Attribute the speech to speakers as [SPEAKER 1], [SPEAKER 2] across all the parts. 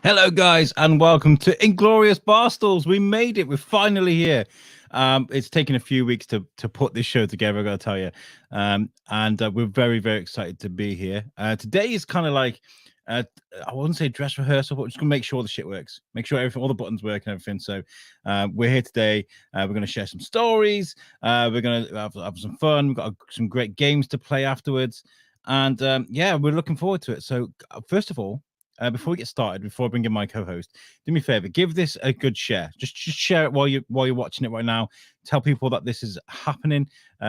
[SPEAKER 1] Hello, guys, and welcome to Inglorious Barstools. We made it. We're finally here. It's taken a few weeks to put this show together, I got to tell you. And we're very, very excited to be here. Today is kind of like, I wouldn't say dress rehearsal, but we're just going to make sure the shit works. Make sure everything, all the buttons work and everything. So we're here today. We're going to share some stories. We're going to have some fun. We've got some great games to play afterwards. And yeah, we're looking forward to it. So first of all, before we get started, before I bring in my co-host, do me a favor, give this a good share. Just share it while you're watching it right now. Tell people that this is happening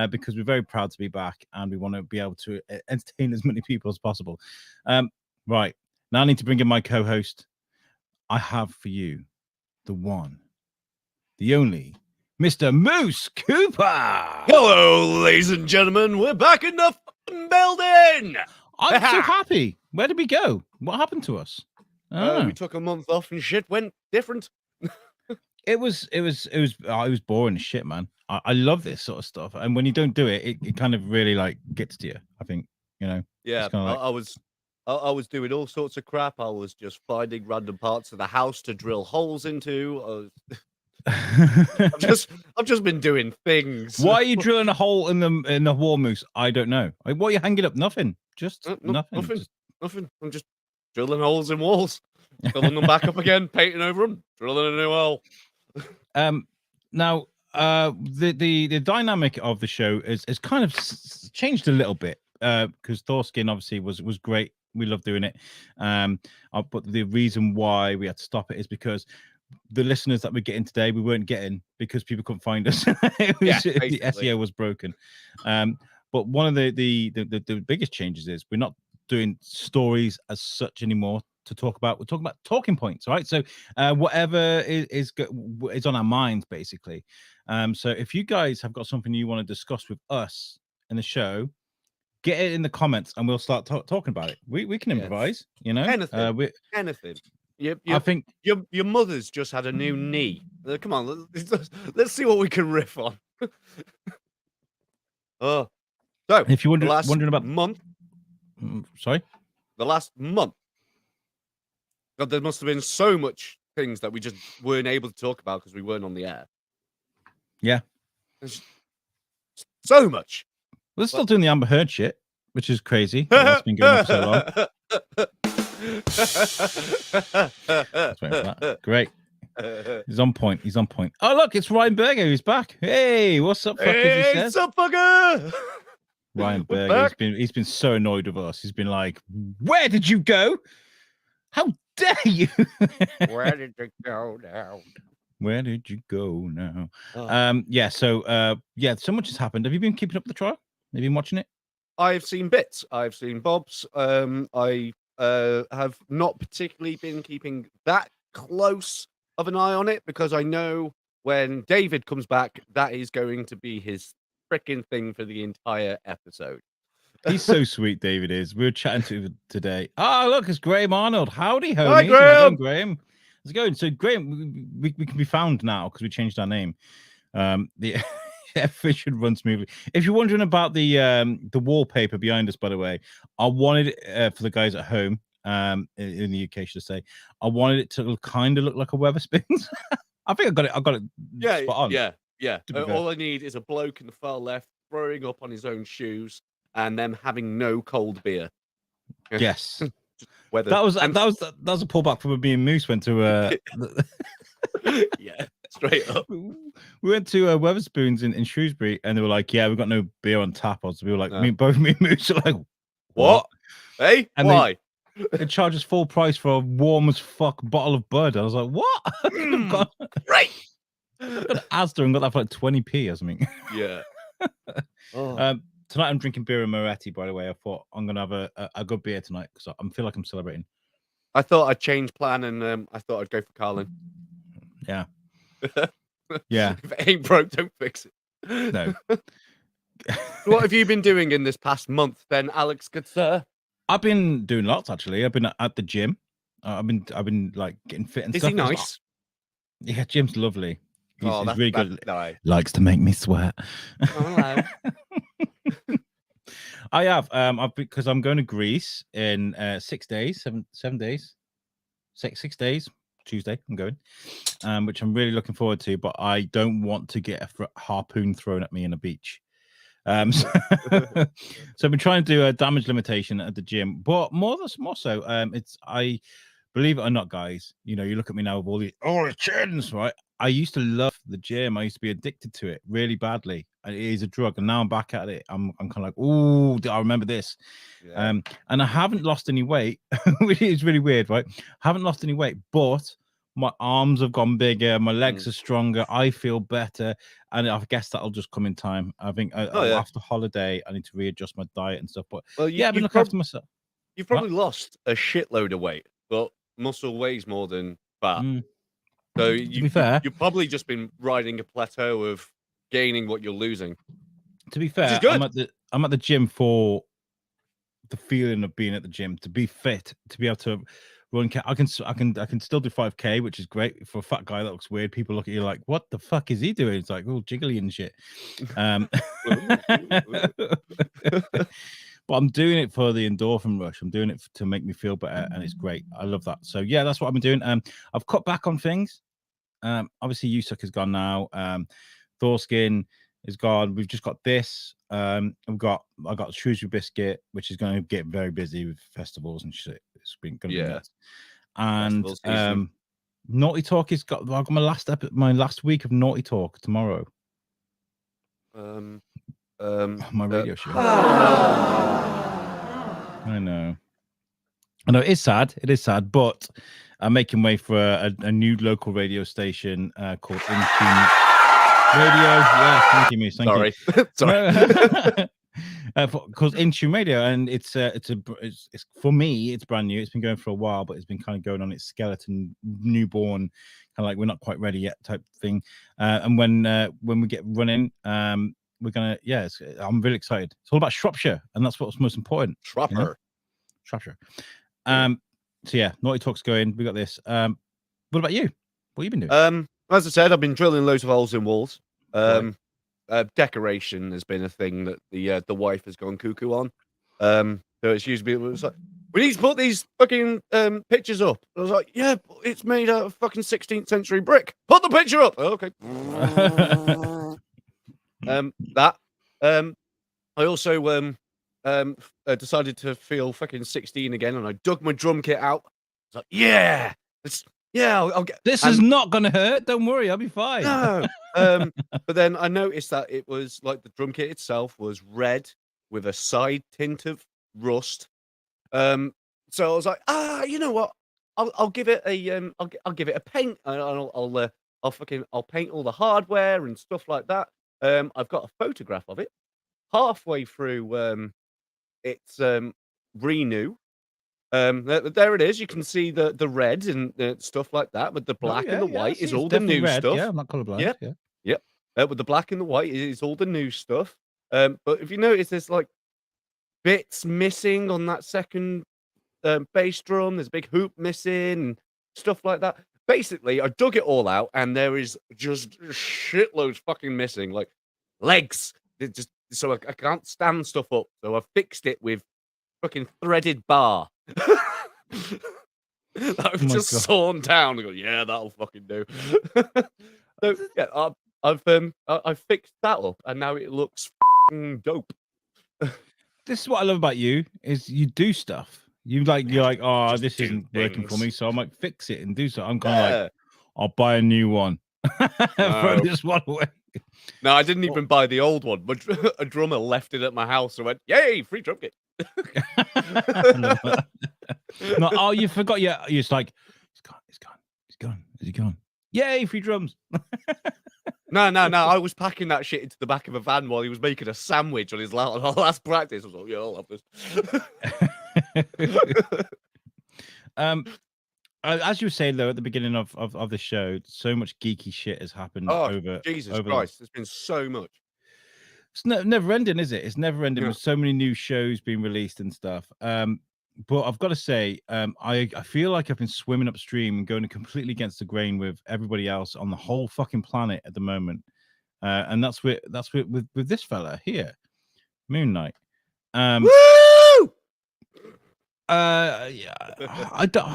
[SPEAKER 1] because we're very proud to be back and we want to be able to entertain as many people as possible. Right now, I need to bring in my co-host. I have for you the one, the only, Mr. Moose Cooper.
[SPEAKER 2] Hello, ladies and gentlemen. We're back in the building.
[SPEAKER 1] I'm so happy. Where did we go? What happened to us?
[SPEAKER 2] We took a month off and shit went different.
[SPEAKER 1] It was boring as shit, man. I love this sort of stuff, and when you don't do it, it kind of really like gets to you. I think
[SPEAKER 2] Yeah,
[SPEAKER 1] like...
[SPEAKER 2] I was doing all sorts of crap. I was just finding random parts of the house to drill holes into. I've just been doing things.
[SPEAKER 1] Why are you drilling a hole in the wall, Moose? I don't know. Like, what are you hanging up? Nothing. Just nothing.
[SPEAKER 2] Nothing. I'm just drilling holes in walls, filling them back up again, painting over them, drilling a new hole.
[SPEAKER 1] Now, the dynamic of the show is kind of changed a little bit because Thorskin obviously was great. We love doing it. But the reason why we had to stop it is because the listeners that we're getting today, we weren't getting because people couldn't find us. The SEO was broken. But one of the biggest changes is we're not doing stories as such anymore to talk about. We're talking about talking points, right? So whatever is on our minds, basically. So if you guys have got something you want to discuss with us in the show, get it in the comments and we'll start talking about it. We can improvise,
[SPEAKER 2] Anything. Anything. I think your mother's just had a new knee. Come on, let's see what we can riff on. So
[SPEAKER 1] if you're wondering about
[SPEAKER 2] month,
[SPEAKER 1] sorry,
[SPEAKER 2] the last month, God, there must have been so much things that we just weren't able to talk about because we weren't on the air.
[SPEAKER 1] Yeah,
[SPEAKER 2] so much.
[SPEAKER 1] We're still doing the Amber Heard shit, which is crazy. That's been going on for so long. Great. He's on point. Oh, look, it's Ryan Berger who's back. Hey, what's up, fucker?
[SPEAKER 2] Hey, what's up, fucker?
[SPEAKER 1] Ryan Berger, he's been so annoyed with us. He's been like, where did you go? How dare you?
[SPEAKER 2] Where did you go now?
[SPEAKER 1] Where did you go now? Yeah, so so much has happened. Have you been keeping up with the trial? Have you been watching it?
[SPEAKER 2] I've seen bits. I've seen bobs. I have not particularly been keeping that close of an eye on it because I know when David comes back, that is going to be his freaking thing for the entire episode.
[SPEAKER 1] He's so sweet, David is. We were chatting to him today. Oh, look, it's Graham Arnold. Howdy, homies.
[SPEAKER 2] Hi, Graham.
[SPEAKER 1] How's it going, Graham? How's it going? So, Graham, we can be found now because we changed our name. Everything should run smoothly. If you're wondering about the wallpaper behind us, by the way, I wanted it for the guys at home in the UK, should I say. I wanted it to kind of look like a Weatherspoons. I think I got it. Spot on.
[SPEAKER 2] Yeah. All I need is a bloke in the far left throwing up on his own shoes and them having no cold beer.
[SPEAKER 1] Yes.
[SPEAKER 2] Weather.
[SPEAKER 1] That was a pullback from me and Moose went to.
[SPEAKER 2] Yeah, straight up.
[SPEAKER 1] We went to Weatherspoons in Shrewsbury, and they were like, "Yeah, we've got no beer on tap." So we were like, me and Moose are like,
[SPEAKER 2] "What? Hey, and why?"
[SPEAKER 1] They charge us full price for a warm as fuck bottle of Bud. I was like, "What?"
[SPEAKER 2] Right.
[SPEAKER 1] Got Asda and got that for like 20p or something.
[SPEAKER 2] Yeah.
[SPEAKER 1] Tonight I'm drinking beer and Moretti. By the way, I thought I'm gonna have a good beer tonight because I feel like I'm celebrating.
[SPEAKER 2] I thought I'd change plan and I thought I'd go for Carlin.
[SPEAKER 1] Yeah. Yeah.
[SPEAKER 2] If it ain't broke, don't fix it.
[SPEAKER 1] No.
[SPEAKER 2] What have you been doing in this past month then, Alex, good sir?
[SPEAKER 1] I've been doing lots actually. I've been at the gym. I've been like getting fit and
[SPEAKER 2] Is
[SPEAKER 1] stuff.
[SPEAKER 2] Is he nice?
[SPEAKER 1] Yeah, Jim's lovely. He's really good.
[SPEAKER 2] Nice.
[SPEAKER 1] Likes to make me sweat.
[SPEAKER 2] Hello.
[SPEAKER 1] I have because I'm going to Greece in 6 days, seven days. 6 days. Tuesday, I'm going, which I'm really looking forward to. But I don't want to get a harpoon thrown at me in a beach. So, I've been trying to do a damage limitation at the gym, but more so, I believe it or not, guys. You know, you look at me now with all the chins, right? I used to love the gym. I used to be addicted to it really badly. It is a drug, and now I'm back at it. I'm kind of like, oh, I remember this.
[SPEAKER 2] Yeah.
[SPEAKER 1] And I haven't lost any weight, which is really weird, right? I haven't lost any weight, but my arms have gone bigger, my legs are stronger, I feel better, and I guess that'll just come in time. I think after holiday, I need to readjust my diet and stuff. But
[SPEAKER 2] Well,
[SPEAKER 1] I've been looking after myself.
[SPEAKER 2] You've probably lost a shitload of weight, but muscle weighs more than fat. So
[SPEAKER 1] To be fair,
[SPEAKER 2] you've probably just been riding a plateau of gaining what you're losing.
[SPEAKER 1] To be fair, I'm at the gym for the feeling of being at the gym, to be fit, to be able to run. I can still do 5K, which is great for a fat guy. That looks weird. People look at you like, what the fuck is he doing? It's like, oh, jiggly and shit. But I'm doing it for the endorphin rush. I'm doing it to make me feel better, and it's great. I love that. So yeah, that's what I've been doing. I've cut back on things. Obviously, Yusuk has gone now. Thorskin is gone. We've just got this. I got Shrewsbury Biscuit, which is going to get very busy with festivals and shit. It's been going to be nuts. And Naughty Talk has got. I've got my last week of Naughty Talk tomorrow. My radio show. I know. It is sad. It is sad, but I'm making way for a new local radio station called Intune Radio. Yeah, thank you, Moose. Thank you.
[SPEAKER 2] Sorry.
[SPEAKER 1] Called Intune Radio, and it's for me, it's brand new. It's been going for a while, but it's been kind of going on its skeleton, newborn, kind of like we're not quite ready yet type thing. And when we get running, we're gonna I'm really excited. It's all about Shropshire, and that's what's most important.
[SPEAKER 2] Shropshire.
[SPEAKER 1] So yeah, Naughty Talk's going. We got this. What about you? What have you been doing?
[SPEAKER 2] As I said, I've been drilling loads of holes in walls. Decoration has been a thing that the wife has gone cuckoo on. So it's usually like, we need to put these fucking pictures up. I was like, yeah, it's made out of fucking 16th century brick. Put the picture up. Oh, okay. I also decided to feel fucking 16 again, and I dug my drum kit out. I was like, I'll get
[SPEAKER 1] this. Is not gonna hurt. Don't worry, I'll be fine.
[SPEAKER 2] No. But then I noticed that it was like the drum kit itself was red with a side tint of rust. So I was like, you know what? I'll give it a I'll give it a paint. I'll paint all the hardware and stuff like that. I've got a photograph of it. Halfway through, it's renew. There it is. You can see the red and stuff like that, with the black and the white is all the new stuff.
[SPEAKER 1] Yeah, I'm not colorblind.
[SPEAKER 2] Yep. With the black and the white is all the new stuff. But if you notice, there's like bits missing on that second bass drum. There's a big hoop missing and stuff like that. Basically, I dug it all out, and there is just shitloads fucking missing, like legs. So I can't stand stuff up. So I fixed it with fucking threaded bar. I've just sawn down and go, yeah, that'll fucking do. So yeah, I've fixed that up, and now it looks dope.
[SPEAKER 1] This is what I love about you: is you do stuff. You're like, oh, this isn't working for me, so I might fix it and do so. I'm kind of like, I'll buy a new one. Throw this one away.
[SPEAKER 2] No, I didn't even buy the old one. But a drummer left it at my house and went, yay, free drum kit.
[SPEAKER 1] No, oh, you forgot. Yeah, you're just like, he's gone. Is he gone? Yay, free drums.
[SPEAKER 2] No. I was packing that shit into the back of a van while he was making a sandwich on his last practice. I was like, yeah, I'll have
[SPEAKER 1] this. As you were saying though at the beginning of the show, so much geeky shit has happened
[SPEAKER 2] Jesus Christ, there's been so much.
[SPEAKER 1] It's never ending, is it? It's never ending with so many new shows being released and stuff. But I've got to say, I feel like I've been swimming upstream and going completely against the grain with everybody else on the whole fucking planet at the moment. And that's with this fella here, Moon Knight.
[SPEAKER 2] Woo!
[SPEAKER 1] Yeah,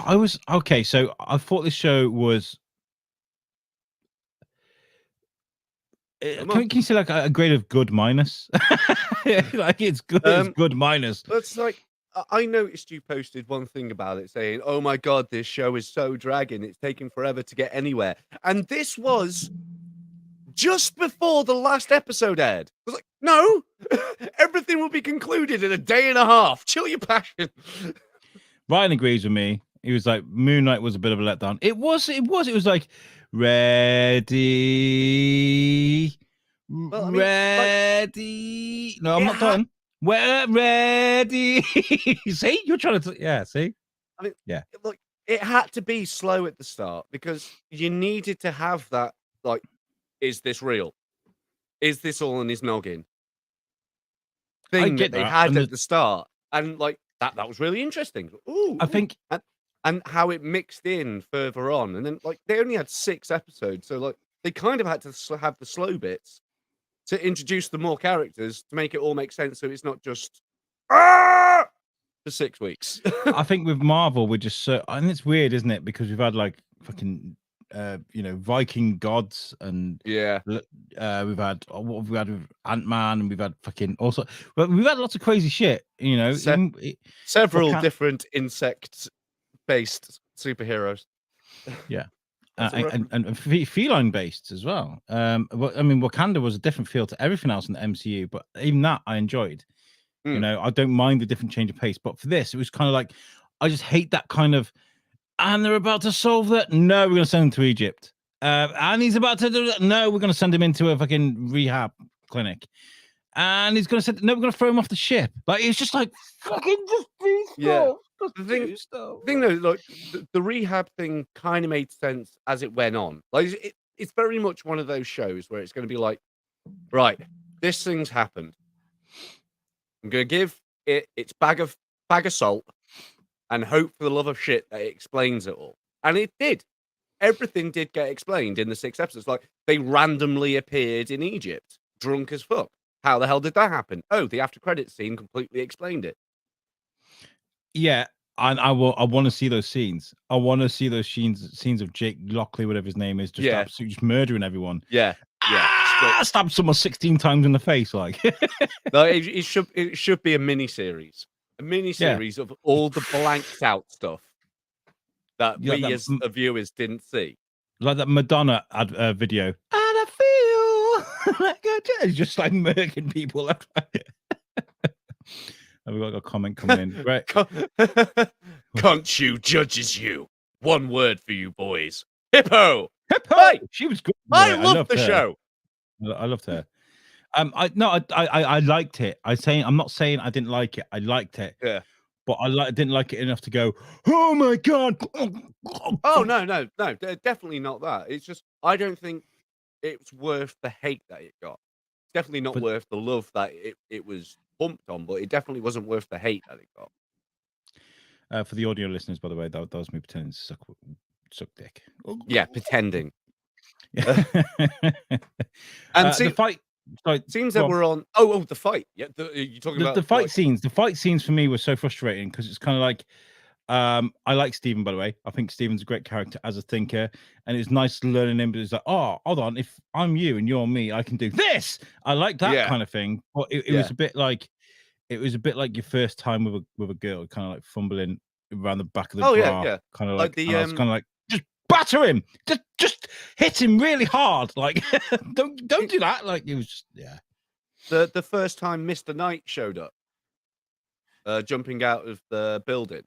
[SPEAKER 1] I was okay. So I thought this show was. Can you say like a grade of good minus? Like it's good. It's good minus.
[SPEAKER 2] It's like I noticed you posted one thing about it saying, "Oh my god, this show is so dragging. It's taking forever to get anywhere." And this was just before the last episode aired. I was like, "No, everything will be concluded in a day and a half. Chill your passion."
[SPEAKER 1] Ryan agrees with me. He was like, Moon Knight was a bit of a letdown. It was like ready.
[SPEAKER 2] Well, I mean, like,
[SPEAKER 1] Ready. No, I'm not done. We're ready. See, you're trying to. Yeah, see.
[SPEAKER 2] I mean,
[SPEAKER 1] yeah.
[SPEAKER 2] Like it had to be slow at the start because you needed to have that. Like, is this real? Is this all in his noggin? Thing that they had at the start, and like that was really interesting. Ooh,
[SPEAKER 1] I think,
[SPEAKER 2] and how it mixed in further on, and then like they only had 6 episodes, so like they kind of had to have the slow bits to introduce the more characters to make it all make sense. So it's not just for 6 weeks.
[SPEAKER 1] I think with Marvel, we're just so, and it's weird, isn't it? Because we've had like fucking, Viking gods, and we've had what have we had with Ant-Man, and we've had fucking also, but we've had lots of crazy shit.
[SPEAKER 2] Several different insect-based superheroes.
[SPEAKER 1] Yeah. And feline based as well. I mean, Wakanda was a different feel to everything else in the MCU, but even that I enjoyed. I don't mind the different change of pace, but for this, it was kind of like, I just hate that kind of, and they're about to solve that. No, we're going to send him to Egypt. And he's about to do that. No, we're going to send him into a fucking rehab clinic. And he's going to say, no, we're going to throw him off the ship. Like, it's just like, fucking just do stuff.
[SPEAKER 2] Yeah. The thing though, like the rehab thing kind of made sense as it went on. Like it's very much one of those shows where it's going to be like, right, this thing's happened. I'm going to give it its bag of salt and hope for the love of shit that it explains it all. And it did. Everything did get explained in the 6 episodes. Like they randomly appeared in Egypt, drunk as fuck. How the hell did that happen? Oh, the after credits scene completely explained it.
[SPEAKER 1] Yeah, and I want to see those scenes. I want to see those scenes of Jake Lockley, whatever his name is, just absolutely just murdering everyone.
[SPEAKER 2] Yeah.
[SPEAKER 1] Stabbed someone 16 times in the face. Like,
[SPEAKER 2] no, it should be a mini series, of all the blanked out stuff that we as viewers didn't see,
[SPEAKER 1] like that Madonna video. And I feel like just like murdering people. Have we got a comment coming in? Right.
[SPEAKER 2] Can't you judges you? One word for you boys. Hippo!
[SPEAKER 1] Hippo!
[SPEAKER 2] Hey!
[SPEAKER 1] She was good.
[SPEAKER 2] I loved the show.
[SPEAKER 1] I loved her. I liked it. I'm not saying I didn't like it. I liked it.
[SPEAKER 2] Yeah.
[SPEAKER 1] But I didn't like it enough to go, oh my god.
[SPEAKER 2] Oh no, definitely not that. It's just I don't think it's worth the hate that it got. It's definitely not worth the love that it was pumped on, but it definitely wasn't worth the hate that it got.
[SPEAKER 1] For the audio listeners, by the way, that was me pretending to suck dick.
[SPEAKER 2] Yeah, pretending.
[SPEAKER 1] Yeah.
[SPEAKER 2] And
[SPEAKER 1] the fight. Sorry,
[SPEAKER 2] seems that we're on. Oh, the fight. Yeah, you're talking about
[SPEAKER 1] the fight scenes. The fight scenes for me were so frustrating because it's kind of like, I like Steven, by the way. I think Steven's a great character as a thinker, and it's nice learning him. But it's like, oh, hold on, if I'm you and you're me, I can do this. I like that kind of thing. But it was a bit like, your first time with a girl, kind of like fumbling around the back of the bra, kind of like the I was kind of like, just batter him, just hit him really hard, like don't do that. Like it was just
[SPEAKER 2] the first time Mr. Knight showed up, jumping out of the building,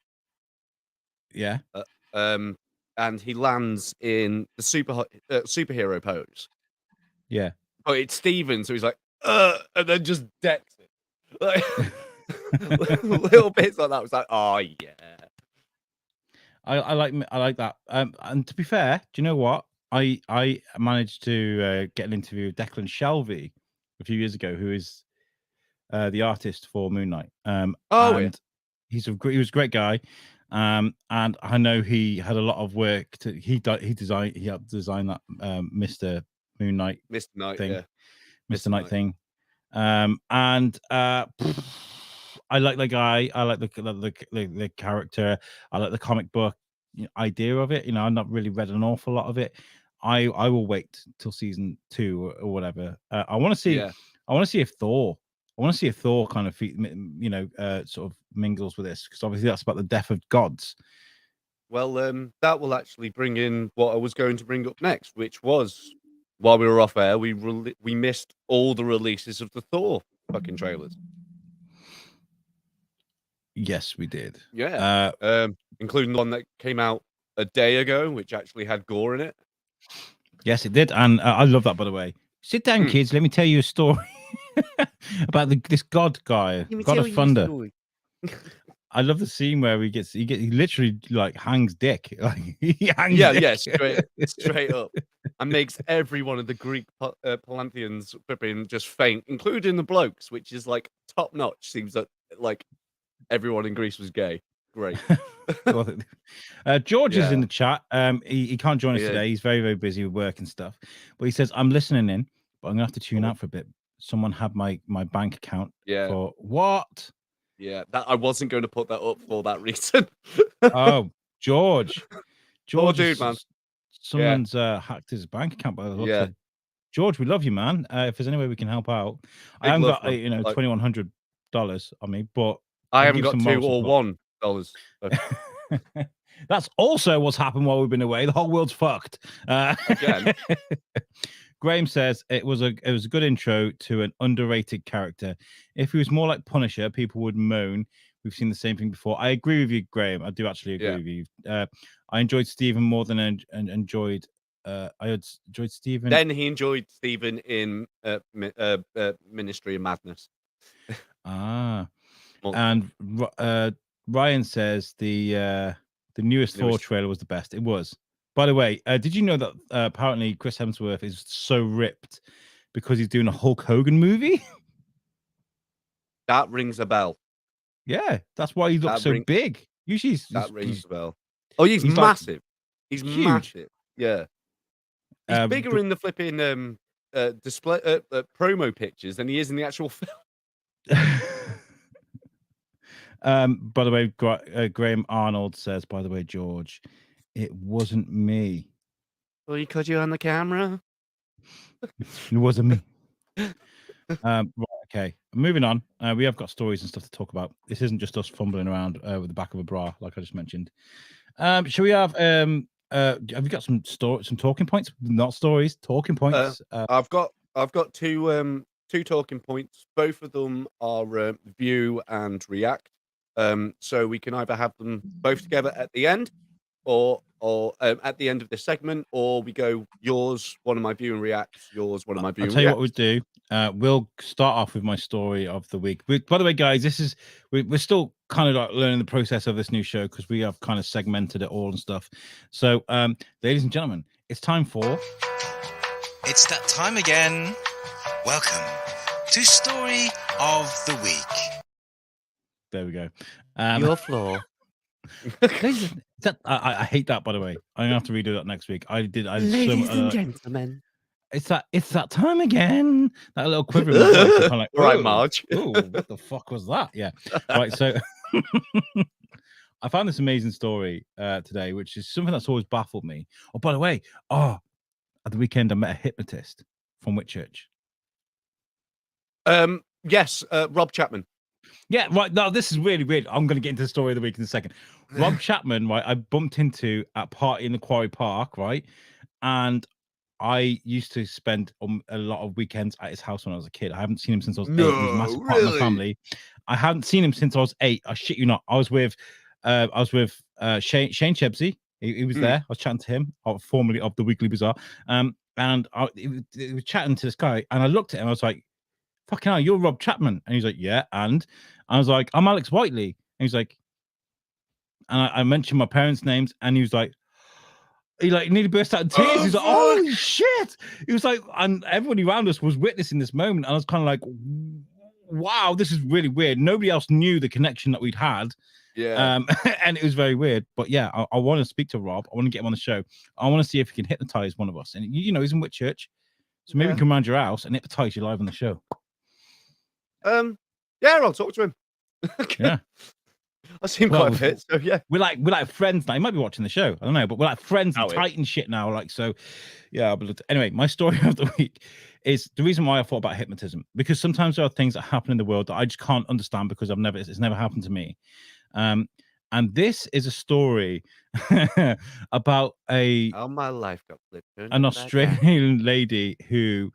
[SPEAKER 2] and he lands in the superhero pose, but it's Steven, so he's like and then just decks it. Like, little bits like that. I was like, oh yeah.
[SPEAKER 1] I like that. And to be fair, do you know what? I managed to get an interview with Declan Shelby a few years ago, who is the artist for Moon Knight. He was a great guy. And I know he had a lot of work he helped design that Mr. Moon Knight thing. Mr. Knight thing. And I like the guy. I like the character. I like the comic book idea of it. I've not really read an awful lot of it. I will wait till season 2 or whatever. I want to see.
[SPEAKER 2] Yeah.
[SPEAKER 1] I want to see if Thor. I want to see if Thor kind of sort of mingles with this, because obviously that's about the death of gods.
[SPEAKER 2] Well, that will actually bring in what I was going to bring up next, which was while we were off air, we missed all the releases of the Thor fucking trailers.
[SPEAKER 1] Yes, we did.
[SPEAKER 2] Yeah. Including the one that came out a day ago, which actually had gore in it.
[SPEAKER 1] Yes, it did, and I love that. By the way, sit down, kids. Let me tell you a story about this god guy, God of Thunder. I love the scene where he literally like hangs dick. Like he hangs.
[SPEAKER 2] Yeah, straight up, and makes every one of the Greek Pantheons flipping just faint, including the blokes, which is like top notch. Seems that like everyone in Greece was gay. Great.
[SPEAKER 1] George is in the chat. He can't join us today. He's very, very busy with work and stuff. But he says, I'm listening in, but I'm gonna have to tune out for a bit. Someone had my bank account for what?
[SPEAKER 2] Yeah, that I wasn't going to put that up for that reason.
[SPEAKER 1] Oh, George,
[SPEAKER 2] poor dude, man.
[SPEAKER 1] Someone's hacked his bank account by the looks of it. George, we love you, man. If there's any way we can help out, I haven't got $2,100 on me, but
[SPEAKER 2] I haven't got $2 or $1.
[SPEAKER 1] That's also what's happened while we've been away. The whole world's fucked.
[SPEAKER 2] Again.
[SPEAKER 1] Graham says it was a good intro to an underrated character. If he was more like Punisher, people would moan. We've seen the same thing before. I agree with you, Graham. I do actually agree with you. I enjoyed Stephen more than I enjoyed. I enjoyed Stephen.
[SPEAKER 2] Then he enjoyed Stephen in Ministry of Madness.
[SPEAKER 1] And Ryan says the newest Thor trailer was the best. It was. By the way, did you know that apparently Chris Hemsworth is so ripped because he's doing a Hulk Hogan movie?
[SPEAKER 2] That rings a bell.
[SPEAKER 1] Yeah, that's why he looks so big. Usually
[SPEAKER 2] that rings a bell. Oh, he's massive. Like, he's huge. Massive. Yeah. He's bigger in the flipping display promo pictures than he is in the actual film.
[SPEAKER 1] By the way, Graham Arnold says, by the way, George, it wasn't me.
[SPEAKER 2] Well, he caught you on the camera?
[SPEAKER 1] It wasn't me. Right, okay. Moving on. We have got stories and stuff to talk about. This isn't just us fumbling around with the back of a bra, like I just mentioned. Shall we have you got some talking points? Not stories, talking points.
[SPEAKER 2] I've got two talking points. Both of them are view and react. So we can either have them both together at the end, or at the end of this segment, or we go yours, one of my view and reacts, yours, one of my view and reacts.
[SPEAKER 1] I'll tell you what we'll do. We'll start off with my story of the week. By the way, guys, we're still kind of like learning the process of this new show because we have kind of segmented it all and stuff. So, ladies and gentlemen, it's time for...
[SPEAKER 3] It's that time again. Welcome to Story of the Week.
[SPEAKER 1] There we go.
[SPEAKER 2] Your floor.
[SPEAKER 1] I hate that, by the way. I'm gonna have to redo that next week.
[SPEAKER 2] Ladies and gentlemen,
[SPEAKER 1] it's that time again. That little quiver in my voice. I'm like,
[SPEAKER 2] right, Marge.
[SPEAKER 1] Oh, what the fuck was that? Yeah. Right. So I found this amazing story today, which is something that's always baffled me. Oh, by the way, at the weekend I met a hypnotist from Whitchurch.
[SPEAKER 2] Yes, Rob Chapman.
[SPEAKER 1] Yeah, right. No, this is really weird. I'm going to get into the story of the week in a second. Rob Chapman, right, I bumped into at a party in the Quarry Park, right? And I used to spend a lot of weekends at his house when I was a kid. I haven't seen him since I was 8. He was a massive part of my family. I haven't seen him since I was 8. I shit you not. I was with Shane Chebsey. He was there. I was chatting to him, formerly of the Weekly Bazaar. And he was chatting to this guy, and I looked at him. I was like, fucking hell, you're Rob Chapman. And he's like, yeah. And I was like, I'm Alex Whiteley. And he's like, and I mentioned my parents' names, and he was like, he nearly burst out in tears. He's like, holy shit. He was like, and everybody around us was witnessing this moment. And I was kind of like, wow, this is really weird. Nobody else knew the connection that we'd had.
[SPEAKER 2] Yeah.
[SPEAKER 1] And it was very weird. But yeah, I want to speak to Rob. I want to get him on the show. I want to see if he can hypnotize one of us. And he's in Whitchurch. So maybe we can come around your house and hypnotize you live on the show.
[SPEAKER 2] Yeah, I'll talk to him.
[SPEAKER 1] Yeah.
[SPEAKER 2] I've seen
[SPEAKER 1] Well,
[SPEAKER 2] quite a bit, so yeah.
[SPEAKER 1] We're like friends now. You might be watching the show. I don't know, but we're like friends and
[SPEAKER 2] Oh,
[SPEAKER 1] tight and shit now. Like, so yeah. But anyway, my story of the week is the reason why I thought about hypnotism, because sometimes there are things that happen in the world that I just can't understand because it's never happened to me. And this is a story about
[SPEAKER 2] How my life got flipped.
[SPEAKER 1] an Australian lady who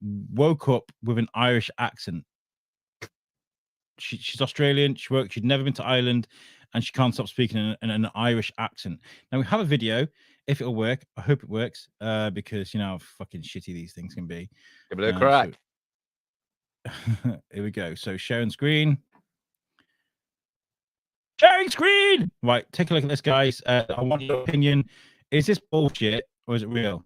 [SPEAKER 1] woke up with an Irish accent. She's Australian. She'd never been to Ireland, and she can't stop speaking in an Irish accent. Now we have a video. If it'll work, I hope it works. Because you know how fucking shitty these things can be.
[SPEAKER 2] Give it a crack.
[SPEAKER 1] So, here we go. So sharing screen. Sharing screen. Right, take a look at this, guys. I want your opinion. Is this bullshit or is it real?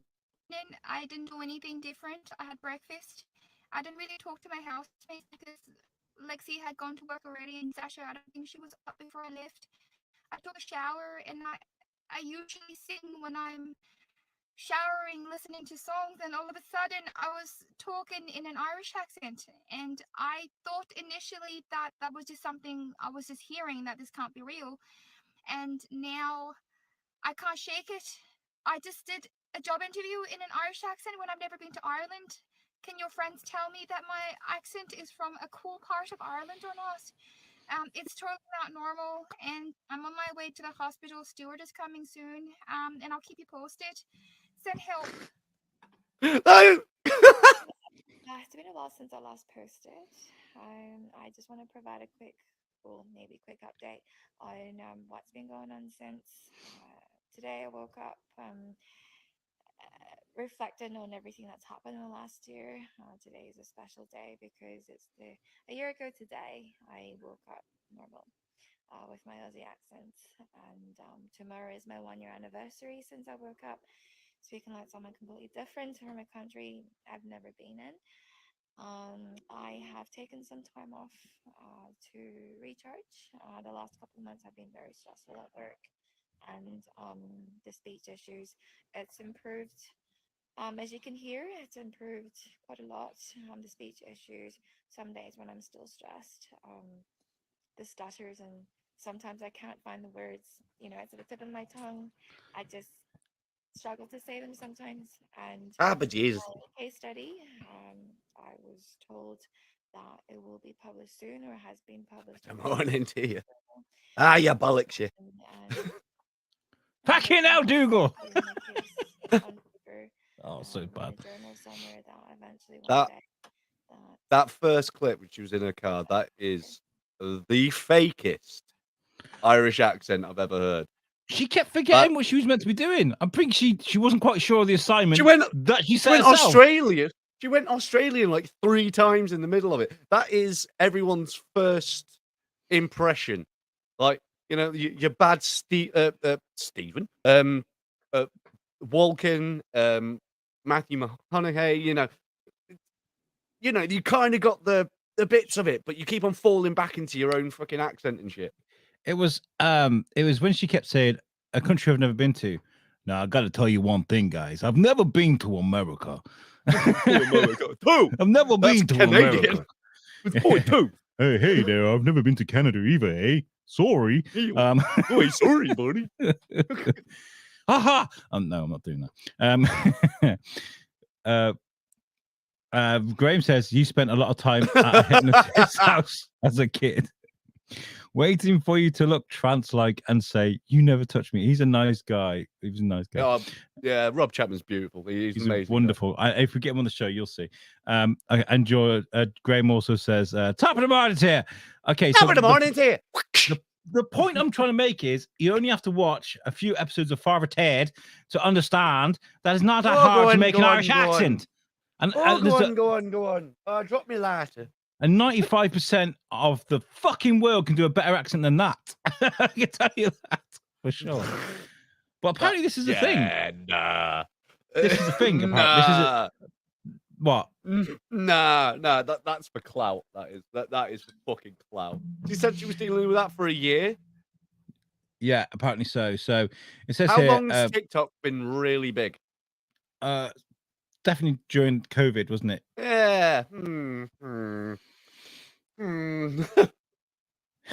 [SPEAKER 4] I didn't do anything different. I had breakfast. I didn't really talk to my housemates because Lexi had gone to work already, and Sasha, I don't think she was up before I left. I took a shower, and I usually sing when I'm showering, listening to songs, and all of a sudden I was talking in an Irish accent, and I thought initially that was just something I was just hearing, that this can't be real, and now I can't shake it. I just did a job interview in an Irish accent when I've never been to Ireland. Can your friends tell me that my accent is from a cool part of Ireland or not? It's totally not normal, and I'm on my way to the hospital. Stuart is coming soon, and I'll keep you posted. Send help.
[SPEAKER 5] It's been a while since I last posted. I just want to provide a quick update on what's been going on since today. I woke up reflecting on everything that's happened in the last year. Today is a special day because it's a year ago today I woke up normal with my Aussie accent, and tomorrow is my 1 year anniversary since I woke up speaking like someone completely different from a country I've never been in. I have taken some time off to recharge. The last couple of months have been very stressful at work, and the speech issues, it's improved. As you can hear, it's improved quite a lot. The speech issues, some days when I'm still stressed, the stutters, and sometimes I can't find the words, it's at the tip of my tongue. I just struggle to say them sometimes. And
[SPEAKER 2] but Jesus.
[SPEAKER 5] Case study, I was told that it will be published soon, or has been published.
[SPEAKER 2] Good morning to you. You bollocks you.
[SPEAKER 1] Fucking hell, Dougal. Oh, so bad.
[SPEAKER 5] Journal somewhere that eventually
[SPEAKER 2] that first clip, which was in her car, that is the fakest Irish accent I've ever heard.
[SPEAKER 1] She kept forgetting what she was meant to be doing. I'm pretty she wasn't quite sure of the assignment.
[SPEAKER 2] She went
[SPEAKER 1] herself.
[SPEAKER 2] Australia. She went Australian like 3 times in the middle of it. That is everyone's first impression. Like, your bad Stephen, Walken, Matthew McConaughey, you kind of got the bits of it, but you keep on falling back into your own fucking accent and shit.
[SPEAKER 1] It was when she kept saying a country I've never been to. Now I got to tell you one thing, guys. I've never been to America. I've never been to
[SPEAKER 2] Canadian.
[SPEAKER 1] America.
[SPEAKER 2] With point 2.
[SPEAKER 1] Hey there. I've never been to Canada either, eh? Sorry.
[SPEAKER 2] Sorry, buddy.
[SPEAKER 1] Haha. No, I'm not doing that. Graham says you spent a lot of time at a hypnotist's house as a kid, waiting for you to look trance-like and say, "You never touched me." He's a nice guy. He's a nice guy.
[SPEAKER 2] Yeah, Rob Chapman's beautiful. He's amazing.
[SPEAKER 1] Wonderful. If we get him on the show, you'll see. And Graham also says, "Top of the morning here." Okay,
[SPEAKER 2] top of the morning here.
[SPEAKER 1] The point I'm trying to make is you only have to watch a few episodes of Father Ted to understand that it's not that hard to make an Irish accent. And
[SPEAKER 2] go on. Drop me later.
[SPEAKER 1] And 95% of the fucking world can do a better accent than that. I can tell you that for sure. But apparently, this is a thing.
[SPEAKER 2] Nah.
[SPEAKER 1] This is a thing.
[SPEAKER 2] Nah.
[SPEAKER 1] What?
[SPEAKER 2] Nah. That's for clout. That is for fucking clout. She said she was dealing with that for a year.
[SPEAKER 1] Yeah, apparently so. So it says
[SPEAKER 2] how
[SPEAKER 1] here. How
[SPEAKER 2] long has TikTok been really big?
[SPEAKER 1] Definitely during COVID, wasn't it?
[SPEAKER 2] Yeah.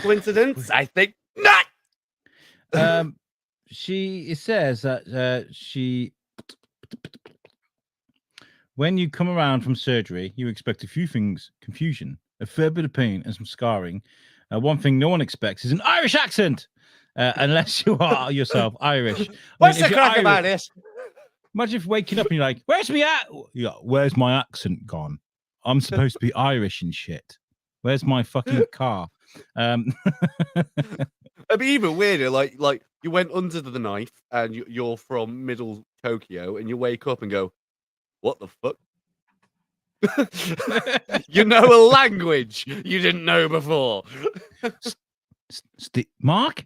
[SPEAKER 2] Coincidence? I think not.
[SPEAKER 1] It says that when you come around from surgery, you expect a few things: confusion, a fair bit of pain, and some scarring. One thing no one expects is an Irish accent, unless you are yourself Irish.
[SPEAKER 2] What's the crack about this?
[SPEAKER 1] Imagine if waking up and you're like, "Where's me at? Yeah, where's my accent gone? I'm supposed to be Irish and shit. Where's my fucking car?"
[SPEAKER 2] It'd be even weirder. Like you went under the knife and you're from Middle Tokyo, and you wake up and go, "What the fuck?" You know a language you didn't know before.
[SPEAKER 1] Mark,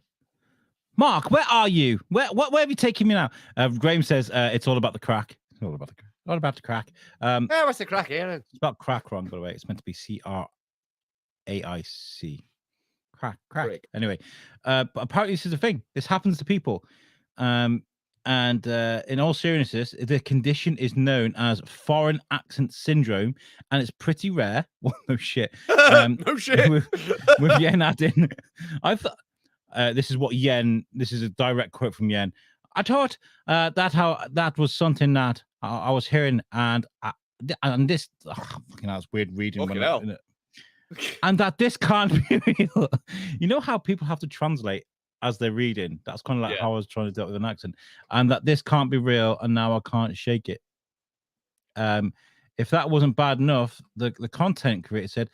[SPEAKER 1] where are you? Where have you taken me now? Graham says it's all about the crack. It's all about the crack.
[SPEAKER 2] Yeah, what's the crack here?
[SPEAKER 1] It's about crack wrong, by the way. It's meant to be CRAIC. Crack. Anyway, but apparently this is a thing. This happens to people. And in all seriousness, the condition is known as foreign accent syndrome, and it's pretty rare. Well, no shit.
[SPEAKER 2] No shit.
[SPEAKER 1] With Yen adding, I thought this is what Yen. This is a direct quote from Yen. I thought that was something that I was hearing, and this fucking hell, it's weird reading. And that this can't be real. You know how people have to translate as they're reading? That's kind of like how I was trying to deal with an accent. And that this can't be real, and now I can't shake it. If that wasn't bad enough, the content creator said,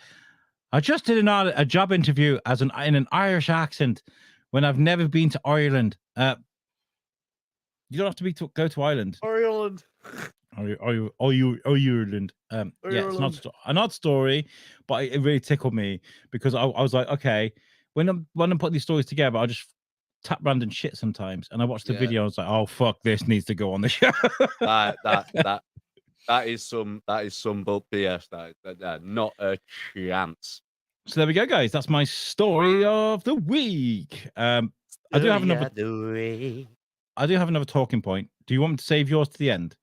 [SPEAKER 1] "I just did a job interview in an Irish accent when I've never been to Ireland." You don't have to go to Ireland.
[SPEAKER 2] Ireland.
[SPEAKER 1] Are you Ireland? Yeah, it's not an odd story, but it really tickled me because I was like, okay, when I'm putting these stories together, I just tap random shit sometimes, and I watched the video. I was like, oh fuck, this needs to go on the show.
[SPEAKER 2] that is some but BS. That not a chance.
[SPEAKER 1] So there we go, guys. That's my story of the week. I do have another talking point. Do you want me to save yours to the end?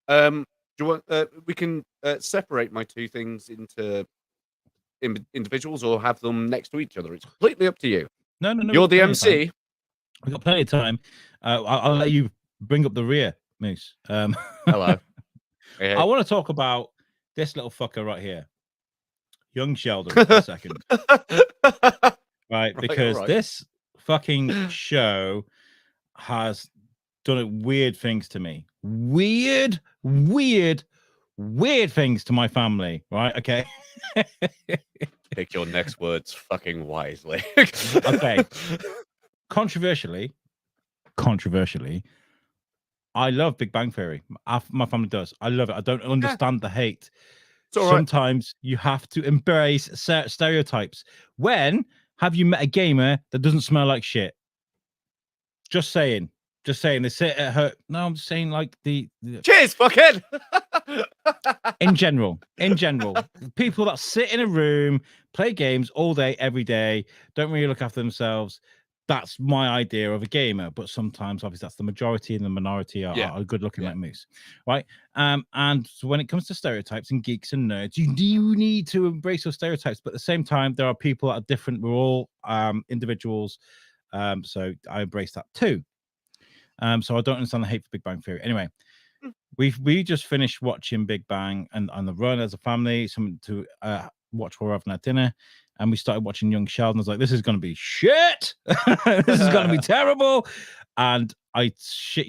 [SPEAKER 2] Do you want? We can separate my two things into individuals, or have them next to each other. It's completely up to you.
[SPEAKER 1] No.
[SPEAKER 2] You're the MC.
[SPEAKER 1] We've got plenty of time. I'll let you bring up the rear, Moose.
[SPEAKER 2] Hello. Hey.
[SPEAKER 1] I want to talk about this little fucker right here, young Sheldon, for a second. Right, because this fucking show has done weird things to me. Weird things to my family. Right? Okay.
[SPEAKER 2] Pick your next words fucking wisely.
[SPEAKER 1] Okay. Controversially, I love Big Bang Theory. My family does. I love it. I don't understand the hate. Sometimes you have to embrace stereotypes. When have you met a gamer that doesn't smell like shit? Just saying. They sit at her. No, I'm just saying like the
[SPEAKER 2] cheers, fuckhead.
[SPEAKER 1] in general, people that sit in a room, play games all day, every day, don't really look after themselves. That's my idea of a gamer. But sometimes, obviously, that's the majority, and the minority are good looking like Moose, right? And so when it comes to stereotypes and geeks and nerds, you do need to embrace those stereotypes. But at the same time, there are people that are different. We're all individuals. So I embrace that too. So I don't understand the hate for Big Bang Theory. Anyway, we just finished watching Big Bang and on the run as a family, something to watch while we're having our dinner, and we started watching Young Sheldon. I was like, this is going to be shit. This is going to be terrible. And I shit,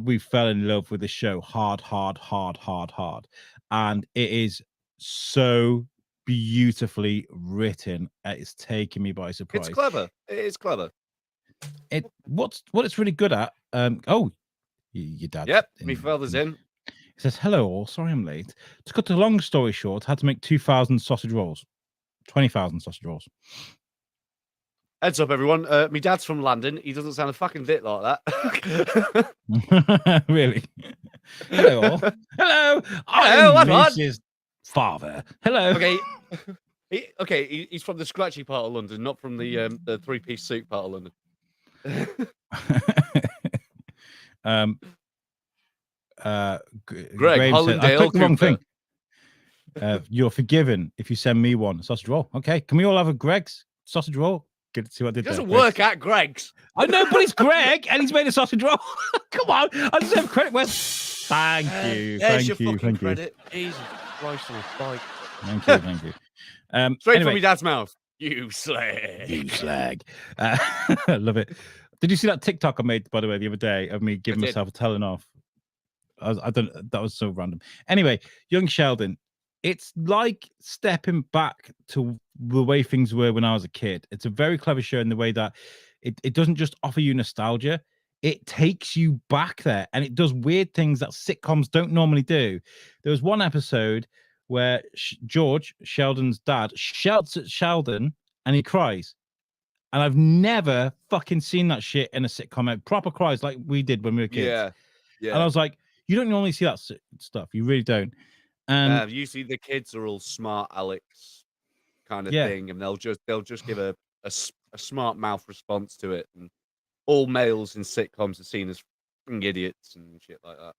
[SPEAKER 1] we fell in love with the show hard. And it is so beautifully written. It's taking me by surprise.
[SPEAKER 2] It's clever. It is clever.
[SPEAKER 1] What it's really good at. Your dad.
[SPEAKER 2] Yep, my father's in.
[SPEAKER 1] He says, hello all, sorry I'm late. To cut a long story short, had to make 2,000 sausage rolls. 20,000 sausage rolls.
[SPEAKER 2] Heads up, everyone. My dad's from London. He doesn't sound a fucking bit like that.
[SPEAKER 1] Really? Hello all. Hello. I'm Moose's father. Hello.
[SPEAKER 2] Okay. He's from the scratchy part of London, not from the three-piece suit part of London. Greg Hollindale,
[SPEAKER 1] I clicked the wrong thing. You're forgiven if you send me one sausage roll. Okay, can we all have a Greg's sausage roll. Good to see what I
[SPEAKER 2] It
[SPEAKER 1] did there.
[SPEAKER 2] doesn't
[SPEAKER 1] Greg.
[SPEAKER 2] work at Greg's.
[SPEAKER 1] I know, but it's Greg, and he's made a sausage roll. Come on, I deserve credit. Well, thank you,
[SPEAKER 2] There's
[SPEAKER 1] thank
[SPEAKER 2] your
[SPEAKER 1] you,
[SPEAKER 2] fucking
[SPEAKER 1] thank you,
[SPEAKER 2] credit. Jesus Christ on a bike.
[SPEAKER 1] thank you, thank you.
[SPEAKER 2] Straight
[SPEAKER 1] anyway,
[SPEAKER 2] from your dad's mouth. You slag.
[SPEAKER 1] you slag. I love it. Did you see that TikTok I made, by the way, the other day of me giving
[SPEAKER 2] did.
[SPEAKER 1] myself a telling off? I don't. That was so random. Anyway, young Sheldon. It's like stepping back to the way things were when I was a kid. It's a very clever show in the way that it doesn't just offer you nostalgia, it takes you back there, and it does weird things that sitcoms don't normally do. There was one episode where George, Sheldon's dad, shouts at Sheldon and he cries. And I've never fucking seen that shit in a sitcom. It proper cries like we did when we were kids.
[SPEAKER 2] Yeah. Yeah.
[SPEAKER 1] And I was like, you don't normally see that stuff. You really don't. And
[SPEAKER 2] usually the kids are all smart Alex kind of
[SPEAKER 1] Yeah.
[SPEAKER 2] thing, and they'll just give a smart mouth response to it. And all males in sitcoms are seen as fucking idiots and shit like that.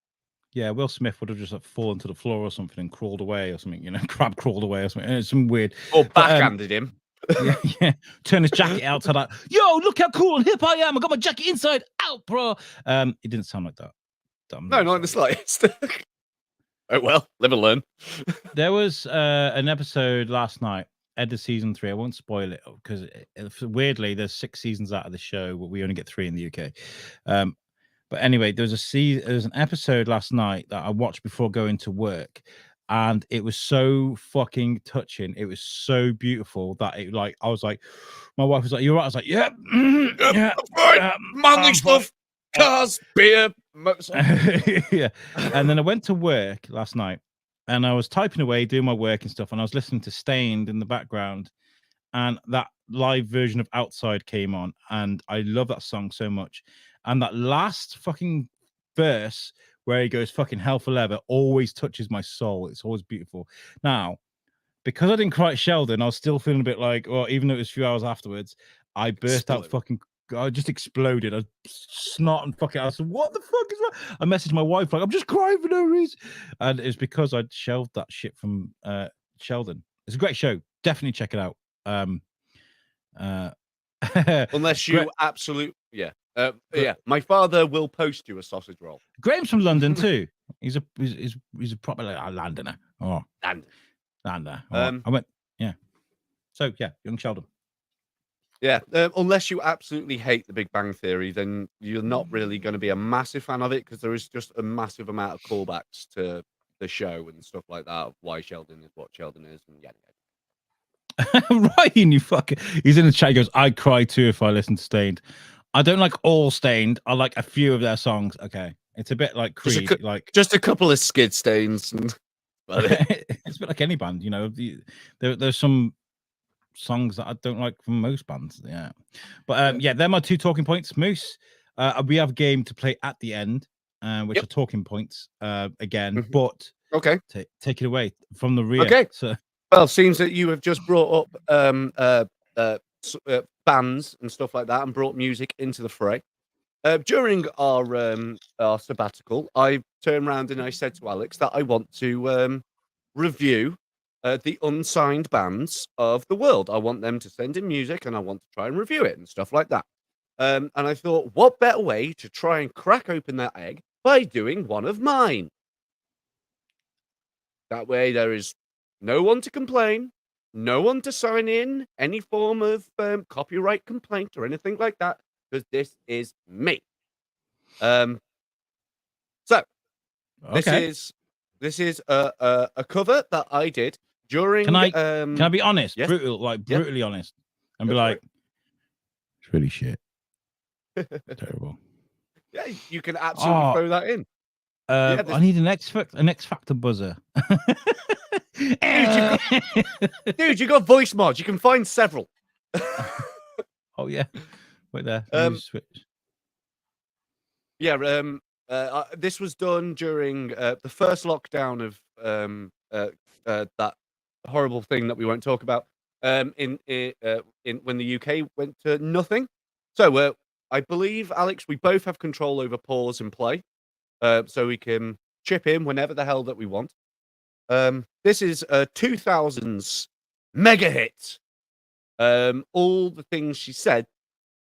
[SPEAKER 1] yeah, Will Smith would have just like fallen to the floor or something and crawled away or something, you know, crab crawled away or something. And it's some weird.
[SPEAKER 2] Or
[SPEAKER 1] But,
[SPEAKER 2] backhanded him.
[SPEAKER 1] yeah, turn his jacket outside like, yo, look how cool and hip I am. I got my jacket inside out, bro. It didn't sound like that.
[SPEAKER 2] No, not in the slightest. Oh well, live and learn.
[SPEAKER 1] There was an episode last night, end of season 3. I won't spoil it because weirdly there's 6 seasons out of the show, but we only get 3 in the UK. But anyway, there was an episode last night that I watched before going to work, and it was so fucking touching. It was so beautiful that it like I was like, my wife was like, "You're right." I was like, "Yeah, yeah,
[SPEAKER 2] fine. Manly stuff, cars, beer, motorcycle."
[SPEAKER 1] yeah." And then I went to work last night, and I was typing away, doing my work and stuff, and I was listening to Stained in the background, and that live version of Outside came on, and I love that song so much. And that last fucking verse where he goes fucking hell for leather always touches my soul. It's always beautiful. Now, because I didn't cry at Sheldon, I was still feeling a bit like, well, even though it was a few hours afterwards, I burst out fucking, I just exploded. I snot and fucking, I said, what the fuck is that? I messaged my wife like, I'm just crying for no reason. And it's because I'd shelved that shit from Sheldon. It's a great show. Definitely check it out.
[SPEAKER 2] Unless you yeah. My father will post you a sausage roll.
[SPEAKER 1] Graham's from London too. He's a proper like Londoner. Oh, Lander. Oh, I went, yeah. So yeah, young Sheldon.
[SPEAKER 2] Yeah, unless you absolutely hate The Big Bang Theory, then you're not really going to be a massive fan of it because there is just a massive amount of callbacks to the show and stuff like that. Of why Sheldon is what Sheldon is, and yada yada.
[SPEAKER 1] Ryan, you fucker. He's in the chat. He goes, I'd cry too if I listened to Stained. I don't like all Stained. I like a few of their songs. Okay. It's a bit like Creed.
[SPEAKER 2] Just a couple of skid stains. And...
[SPEAKER 1] it's a bit like any band, you know. There's some songs that I don't like from most bands. Yeah. But yeah, they're my 2 talking points. Moose, we have a game to play at the end, which are talking points again. But
[SPEAKER 2] okay,
[SPEAKER 1] take it away from the rear.
[SPEAKER 2] Okay.
[SPEAKER 1] So,
[SPEAKER 2] well, it seems that you have just brought up bands and stuff like that and brought music into the fray. During our sabbatical, I turned around and I said to Alex that I want to review the unsigned bands of the world. I want them to send in music and I want to try and review it and stuff like that. And I thought, what better way to try and crack open that egg by doing one of mine? That way there is no one to complain, no one to sign in any form of copyright complaint or anything like that, because this is me. So this is a cover that I did during.
[SPEAKER 1] Can I be honest?
[SPEAKER 2] Yes?
[SPEAKER 1] Brutally honest, and be like, it's really shit. Terrible.
[SPEAKER 2] Yeah, you can absolutely throw that in.
[SPEAKER 1] I need an X Factor buzzer.
[SPEAKER 2] Dude, you got voice mods. You can find several.
[SPEAKER 1] Oh yeah, wait there. Switch.
[SPEAKER 2] Yeah, this was done during the first lockdown of that horrible thing that we won't talk about. In when the UK went to nothing. So I believe, Alex, we both have control over pause and play, so we can chip in whenever the hell that we want. This is a 2000s mega hit all the things she said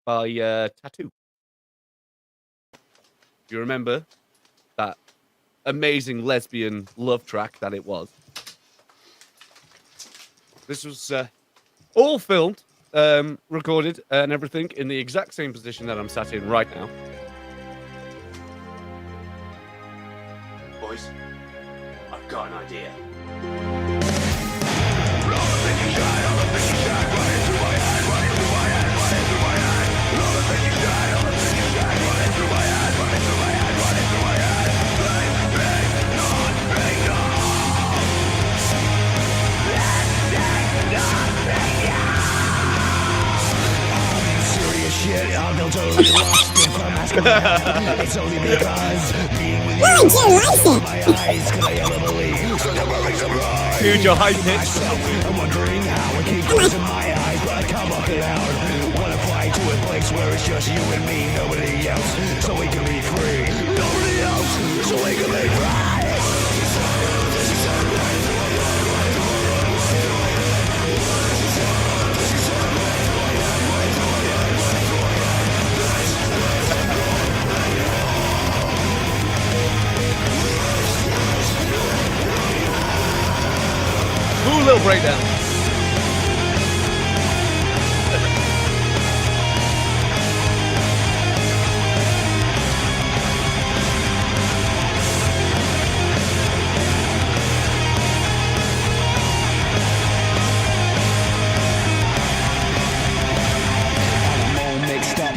[SPEAKER 2] by Tattoo. You remember that amazing lesbian love track that it was? This was all filmed, recorded, and everything in the exact same position that I'm sat in right now.
[SPEAKER 6] Boys, I've got an idea.
[SPEAKER 7] Shit, I'll go totally lost if I'm asking help. It's only because being with you
[SPEAKER 8] Why don't you like it?
[SPEAKER 7] my eyes, cause I ever believe so never makes a rise.
[SPEAKER 2] Huge or high pitch.
[SPEAKER 7] I'm wondering how I keep closing my eyes, but I can't look it out. Wanna fly to a place where it's just you and me, nobody else, so we can be free. Nobody else, so we can be free.
[SPEAKER 2] Ooh, little breakdown.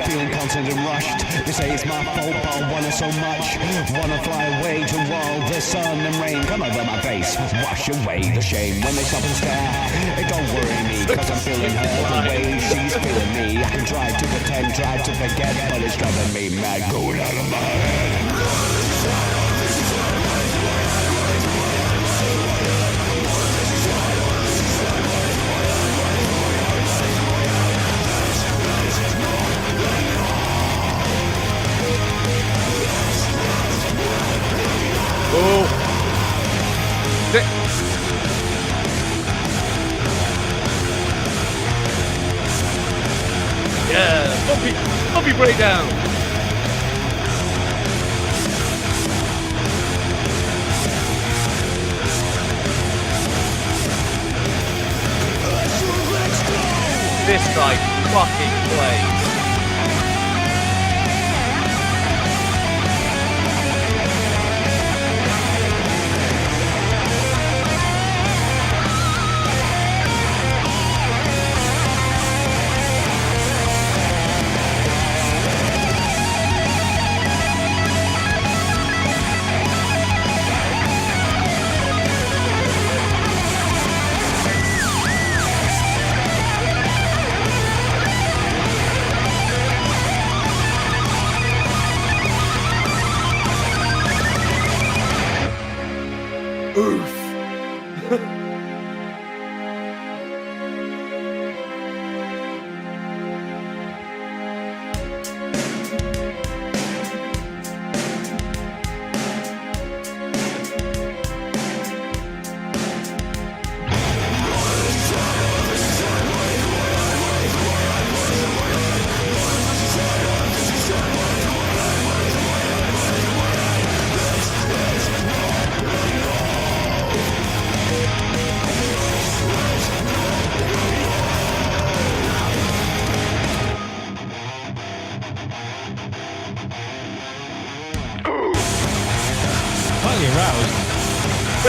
[SPEAKER 7] Feeling constant and rushed. They say it's my fault, but I want it so much. Wanna fly away to all the sun and rain come over my face, wash away the shame. When they stop and stare, it don't worry me, cause I'm feeling her the way she's feeling me. I can try to pretend, try to forget, but it's driving me mad, going out of my head.
[SPEAKER 2] Oh. Yeah, bumpy breakdown. This guy fucking plays.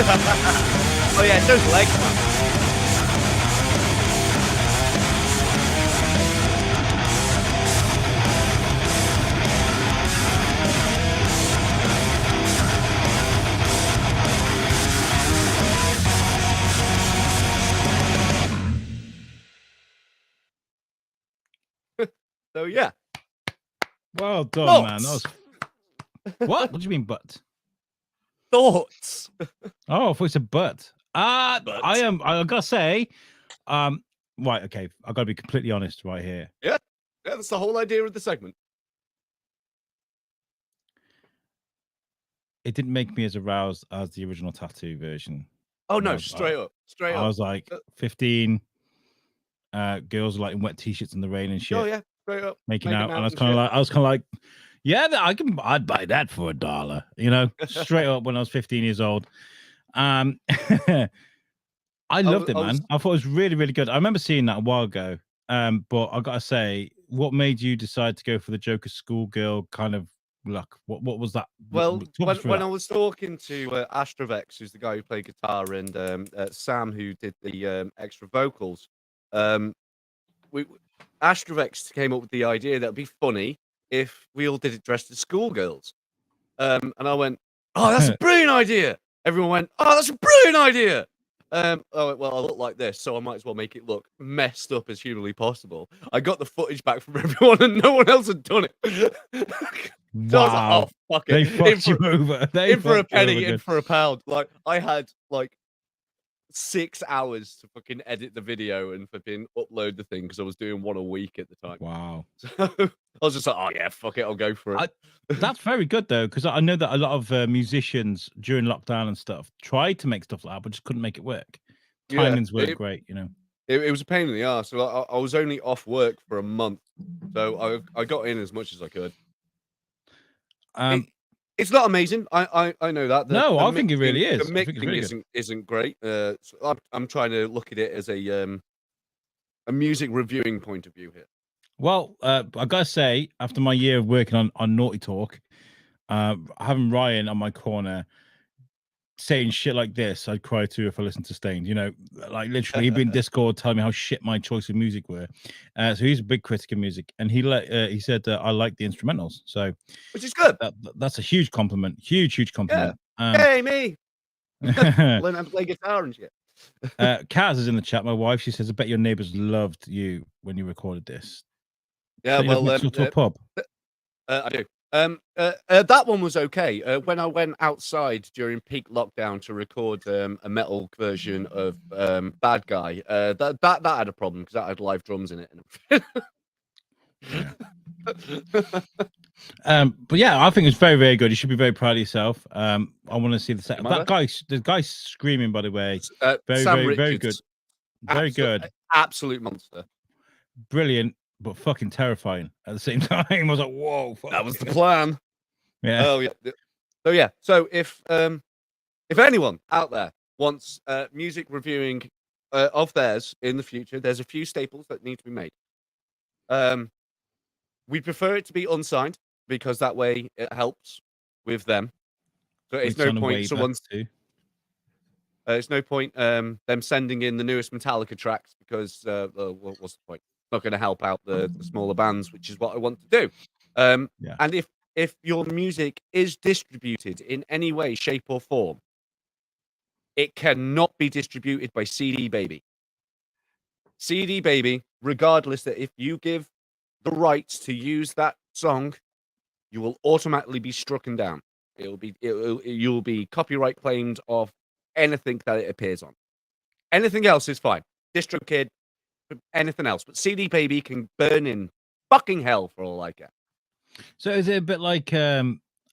[SPEAKER 2] Oh yeah, it's those legs, man. So yeah.
[SPEAKER 1] Well done,
[SPEAKER 2] Thoughts?
[SPEAKER 1] man. That was... What? What do you mean, but?
[SPEAKER 2] Thoughts?
[SPEAKER 1] Oh, I thought it's a but. I gotta say, right, okay, I gotta be completely honest right here.
[SPEAKER 2] Yeah, that's the whole idea of the segment.
[SPEAKER 1] It didn't make me as aroused as the original Tattoo version.
[SPEAKER 2] Oh no,
[SPEAKER 1] I
[SPEAKER 2] straight up.
[SPEAKER 1] was like 15. girls like in wet t-shirts in the rain and shit,
[SPEAKER 2] Oh yeah, straight up
[SPEAKER 1] making out, and I was
[SPEAKER 2] and
[SPEAKER 1] kind
[SPEAKER 2] shit.
[SPEAKER 1] of like, yeah, I'd buy that for $1, you know, straight up when I was 15 years old. I loved it,
[SPEAKER 2] I
[SPEAKER 1] man.
[SPEAKER 2] was
[SPEAKER 1] I thought it was really, really good. I remember seeing that a while ago. But I gotta say, what made you decide to go for the Joker schoolgirl kind of look? What was that?
[SPEAKER 2] Well,
[SPEAKER 1] Talk us through
[SPEAKER 2] when
[SPEAKER 1] that.
[SPEAKER 2] I was talking to Astrovex, who's the guy who played guitar, and Sam, who did the extra vocals, um, we Astrovex came up with the idea that it'd be funny if we all did it dressed as schoolgirls. And I went, "Oh, that's a brilliant idea!" Everyone went, "Oh, that's a brilliant idea!" Oh well, I look like this, so I might as well make it look messed up as humanly possible. I got the footage back from everyone, and no one else had done it. So I was like,
[SPEAKER 1] Wow,
[SPEAKER 2] "Oh, fuck
[SPEAKER 1] they
[SPEAKER 2] it,
[SPEAKER 1] fucked you over. They
[SPEAKER 2] in for a
[SPEAKER 1] fucked you over
[SPEAKER 2] penny, in
[SPEAKER 1] good.
[SPEAKER 2] for a pound." Like I had like 6 hours to fucking edit the video and fucking upload the thing because I was doing one a week at the time.
[SPEAKER 1] Wow.
[SPEAKER 2] So I was just like, "Oh yeah, fuck it, I'll go for it."
[SPEAKER 1] That's very good though, because I know that a lot of musicians during lockdown and stuff tried to make stuff like that, but just couldn't make it work.
[SPEAKER 2] Yeah,
[SPEAKER 1] Timings weren't great, you know.
[SPEAKER 2] it was a pain in the ass. So I was only off work for a month, so I got in as much as I could.
[SPEAKER 1] Um,
[SPEAKER 2] It's not amazing. I know that.
[SPEAKER 1] no,
[SPEAKER 2] The
[SPEAKER 1] I think it really
[SPEAKER 2] mixing,
[SPEAKER 1] is.
[SPEAKER 2] the
[SPEAKER 1] I think it's
[SPEAKER 2] mixing
[SPEAKER 1] really good.
[SPEAKER 2] isn't great. So I'm trying to look at it as a music reviewing point of view here.
[SPEAKER 1] Well, I gotta say, after my year of working on Naughty Talk, having Ryan on my corner saying shit like this, I'd cry too if I listened to Stained. You know, like literally, he'd be in Discord telling me how shit my choice of music were. So he's a big critic of music, and he said I like the instrumentals. So
[SPEAKER 2] Which is good.
[SPEAKER 1] that's a huge compliment, huge compliment.
[SPEAKER 2] Hey, me. Learn how to play guitar and shit.
[SPEAKER 1] Kaz is in the chat. My wife, she says, "I bet your neighbors loved you when you recorded this."
[SPEAKER 2] Yeah,
[SPEAKER 1] So you live
[SPEAKER 2] well,
[SPEAKER 1] next door to a pub.
[SPEAKER 2] I do. That one was okay. When I went outside during peak lockdown to record a metal version of Bad Guy, that had a problem because that had live drums in it.
[SPEAKER 1] But yeah, I think it's very, very good. You should be very proud of yourself. I want to see the set.
[SPEAKER 2] Am I
[SPEAKER 1] The guy screaming, by the way, very,
[SPEAKER 2] Sam
[SPEAKER 1] very, very
[SPEAKER 2] Richards,
[SPEAKER 1] good, very good,
[SPEAKER 2] absolute monster.
[SPEAKER 1] brilliant, but fucking terrifying at the same time. I was like, whoa, fuck.
[SPEAKER 2] That was the plan.
[SPEAKER 1] Yeah.
[SPEAKER 2] Oh yeah. So if anyone out there wants music reviewing of theirs in the future, there's a few staples that need to be made. We prefer it to be unsigned because that way it helps with them. So it's no point it's no point them sending in the newest Metallica tracks because what's the point? It's not going to help out the smaller bands, which is what I want to do.
[SPEAKER 1] Yeah.
[SPEAKER 2] And if your music is distributed in any way, shape, or form, it cannot be distributed by CD Baby. CD Baby, regardless that if you give the rights to use that song, you will automatically be strucken down. You'll be copyright claimed of anything that it appears on. Anything else is fine. DistroKid, anything else, but CD Baby can burn in fucking hell for all I care.
[SPEAKER 1] So is it a bit like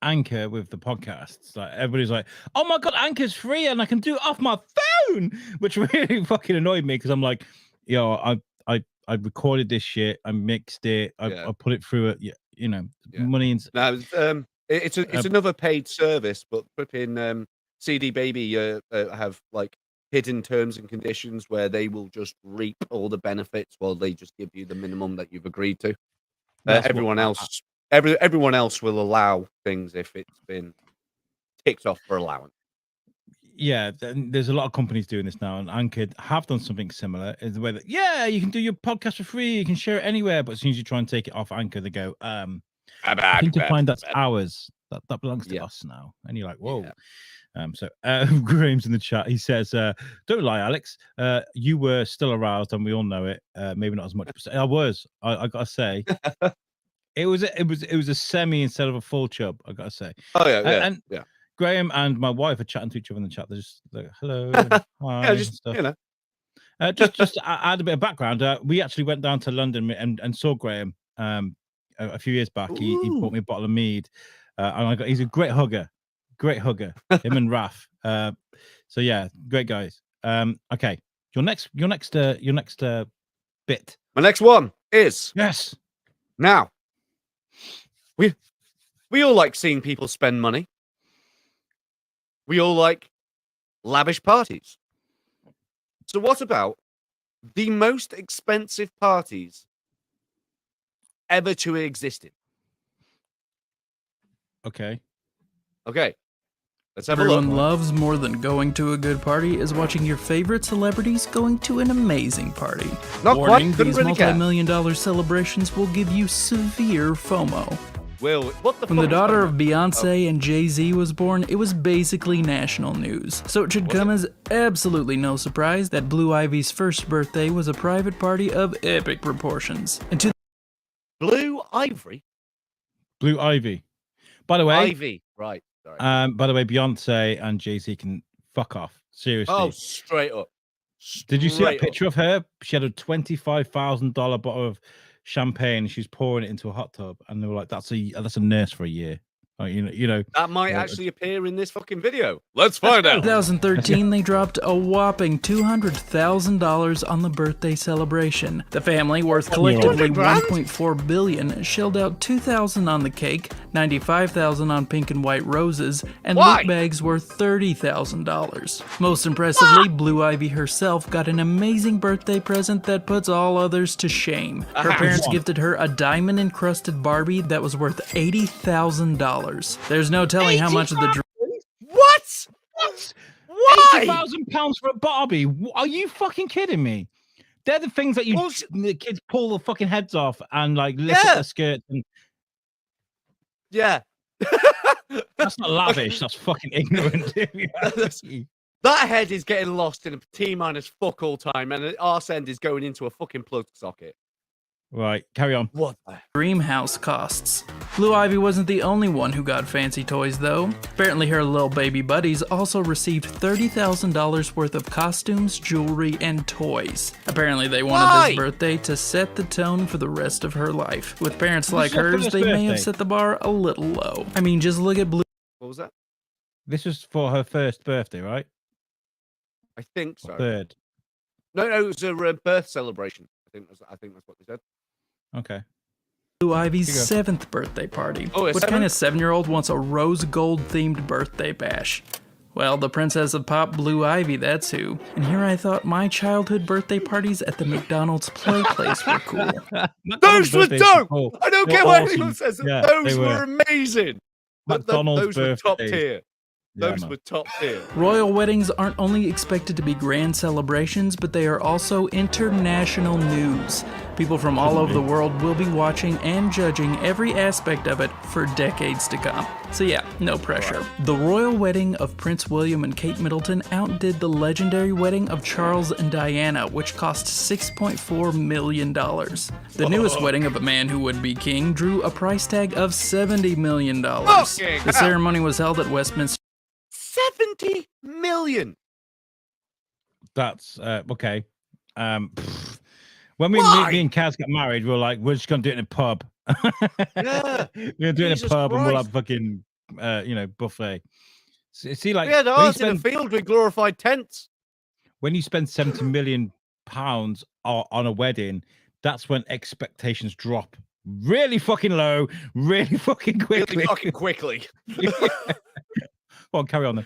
[SPEAKER 1] Anchor with the podcasts? Like everybody's like, "Oh my god, Anchor's free and I can do it off my phone," which really fucking annoyed me because I'm like, yo, I recorded this shit, I mixed it, I put it through it, money and
[SPEAKER 2] no, it's another paid service, but flipping CD Baby have like hidden terms and conditions where they will just reap all the benefits while they just give you the minimum that you've agreed to. Everyone else will allow things if it's been ticked off for allowance.
[SPEAKER 1] Yeah, there's a lot of companies doing this now, and Anchor have done something similar. In the way that you can do your podcast for free, you can share it anywhere, but as soon as you try and take it off Anchor, they go, I think to find that's ours. That belongs to us now. And you're like, whoa. Yeah. So Graham's in the chat. He says, "Don't lie, Alex. You were still aroused, and we all know it. Maybe not as much. I was. I gotta say, it was a semi instead of a full chub. I gotta say.
[SPEAKER 2] Oh yeah.
[SPEAKER 1] Graham and my wife are chatting to each other in the chat. They're just like, hello, hi,
[SPEAKER 2] just
[SPEAKER 1] stuff.
[SPEAKER 2] Just
[SPEAKER 1] to add a bit of background, we actually went down to London and saw Graham a few years back. He bought me a bottle of mead, and he's a great hugger. Him and Raf. So yeah, great guys. Okay, your next bit.
[SPEAKER 2] My next one is
[SPEAKER 1] Yes.
[SPEAKER 2] now. We all like seeing people spend money. We all like lavish parties. So what about the most expensive parties ever to exist?
[SPEAKER 1] Okay.
[SPEAKER 2] Okay. Let's have a
[SPEAKER 8] Everyone
[SPEAKER 2] look.
[SPEAKER 8] loves more than going to a good party is watching your favorite celebrities going to an amazing party.
[SPEAKER 2] Not
[SPEAKER 8] Warning,
[SPEAKER 2] quite. Couldn't
[SPEAKER 8] these
[SPEAKER 2] really care.
[SPEAKER 8] multi-million-dollar celebrations will give you severe FOMO.
[SPEAKER 2] Will, what the
[SPEAKER 8] When the
[SPEAKER 2] fuck is
[SPEAKER 8] daughter
[SPEAKER 2] going
[SPEAKER 8] of
[SPEAKER 2] on?
[SPEAKER 8] Beyonce and Jay-Z was born, it was basically national news. So it should come as absolutely no surprise that Blue Ivy's first birthday was a private party of epic proportions. And to
[SPEAKER 2] Blue Ivory?
[SPEAKER 1] Blue Ivy. By the way,
[SPEAKER 2] Ivy. Right. Sorry.
[SPEAKER 1] by the way, Beyonce and Jay-Z can fuck off. Seriously.
[SPEAKER 2] Oh, straight up.
[SPEAKER 1] Did you see
[SPEAKER 2] Straight
[SPEAKER 1] that picture of her? She had a $25,000 bottle of champagne. She's pouring it into a hot tub, and they were like, "That's a nurse for a year." Like, you know.
[SPEAKER 2] That might
[SPEAKER 1] Yeah,
[SPEAKER 2] actually appear in this fucking video. Let's find out.
[SPEAKER 8] 2013, they dropped a whopping $200,000 on the birthday celebration. The family, worth collectively $1.4 billion, shelled out $2,000 on the cake, $95,000 on pink and white roses, and
[SPEAKER 2] Why?
[SPEAKER 8] loot bags worth $30,000. Most impressively, Blue Ivy herself got an amazing birthday present that puts all others to shame. Her parents gifted her a diamond-encrusted Barbie that was worth $80,000. There's no telling how much of the
[SPEAKER 2] What? Why?
[SPEAKER 1] £80,000 for a Barbie? Are you fucking kidding me? They're the things that the kids pull the fucking heads off and like lift up their skirts. And
[SPEAKER 2] Yeah.
[SPEAKER 1] that's not lavish. That's fucking ignorant.
[SPEAKER 2] That head is getting lost in a T-minus fuck all time, and the arse end is going into a fucking plug socket.
[SPEAKER 1] Right, carry on.
[SPEAKER 2] What?
[SPEAKER 8] dream house costs. Blue Ivy wasn't the only one who got fancy toys, though. Apparently her little baby buddies also received $30,000 worth of costumes, jewelry, and toys. Apparently they wanted this birthday to set the tone for the rest of her life. With parents like hers, they may have set the bar a little low. I mean, just look at Blue.
[SPEAKER 2] What was that?
[SPEAKER 1] This was for her first birthday, right?
[SPEAKER 2] I think so.
[SPEAKER 1] Third.
[SPEAKER 2] No, it was a birth celebration. I think that's what they said.
[SPEAKER 1] Okay.
[SPEAKER 8] Blue Ivy's 7th birthday party.
[SPEAKER 2] Oh,
[SPEAKER 8] what kind of 7-year-old wants a rose gold themed birthday bash? Well, the Princess of Pop, Blue Ivy, that's who. And here I thought my childhood birthday parties at the McDonald's Play Place were cool.
[SPEAKER 2] Those were dope!
[SPEAKER 1] Cool.
[SPEAKER 2] I don't care what anyone says.
[SPEAKER 1] Yeah,
[SPEAKER 2] those were amazing.
[SPEAKER 1] McDonald's
[SPEAKER 2] those were top
[SPEAKER 1] birthdays.
[SPEAKER 2] tier.
[SPEAKER 1] Yeah,
[SPEAKER 2] Those were top tier.
[SPEAKER 8] Royal weddings aren't only expected to be grand celebrations, but they are also international news. People from all over the world will be watching and judging every aspect of it for decades to come. So yeah, no pressure. The royal wedding of Prince William and Kate Middleton outdid the legendary wedding of Charles and Diana, which cost $6.4 million. The newest wedding of a man who would be king drew a price tag of $70 million. The ceremony was held at Westminster.
[SPEAKER 2] 70 million.
[SPEAKER 1] That's okay. When me and Kaz got married, we were like, we're just gonna do it in a pub.
[SPEAKER 2] Yeah.
[SPEAKER 1] We're gonna do it in a
[SPEAKER 2] Jesus
[SPEAKER 1] pub and we'll
[SPEAKER 2] Christ.
[SPEAKER 1] have fucking buffet. See, like
[SPEAKER 2] Yeah, the
[SPEAKER 1] when you
[SPEAKER 2] arts in a field with glorified tents.
[SPEAKER 1] when you spend 70 million pounds on a wedding, that's when expectations drop really fucking low, really fucking quickly.
[SPEAKER 2] Really fucking quickly.
[SPEAKER 1] Go on, carry on then.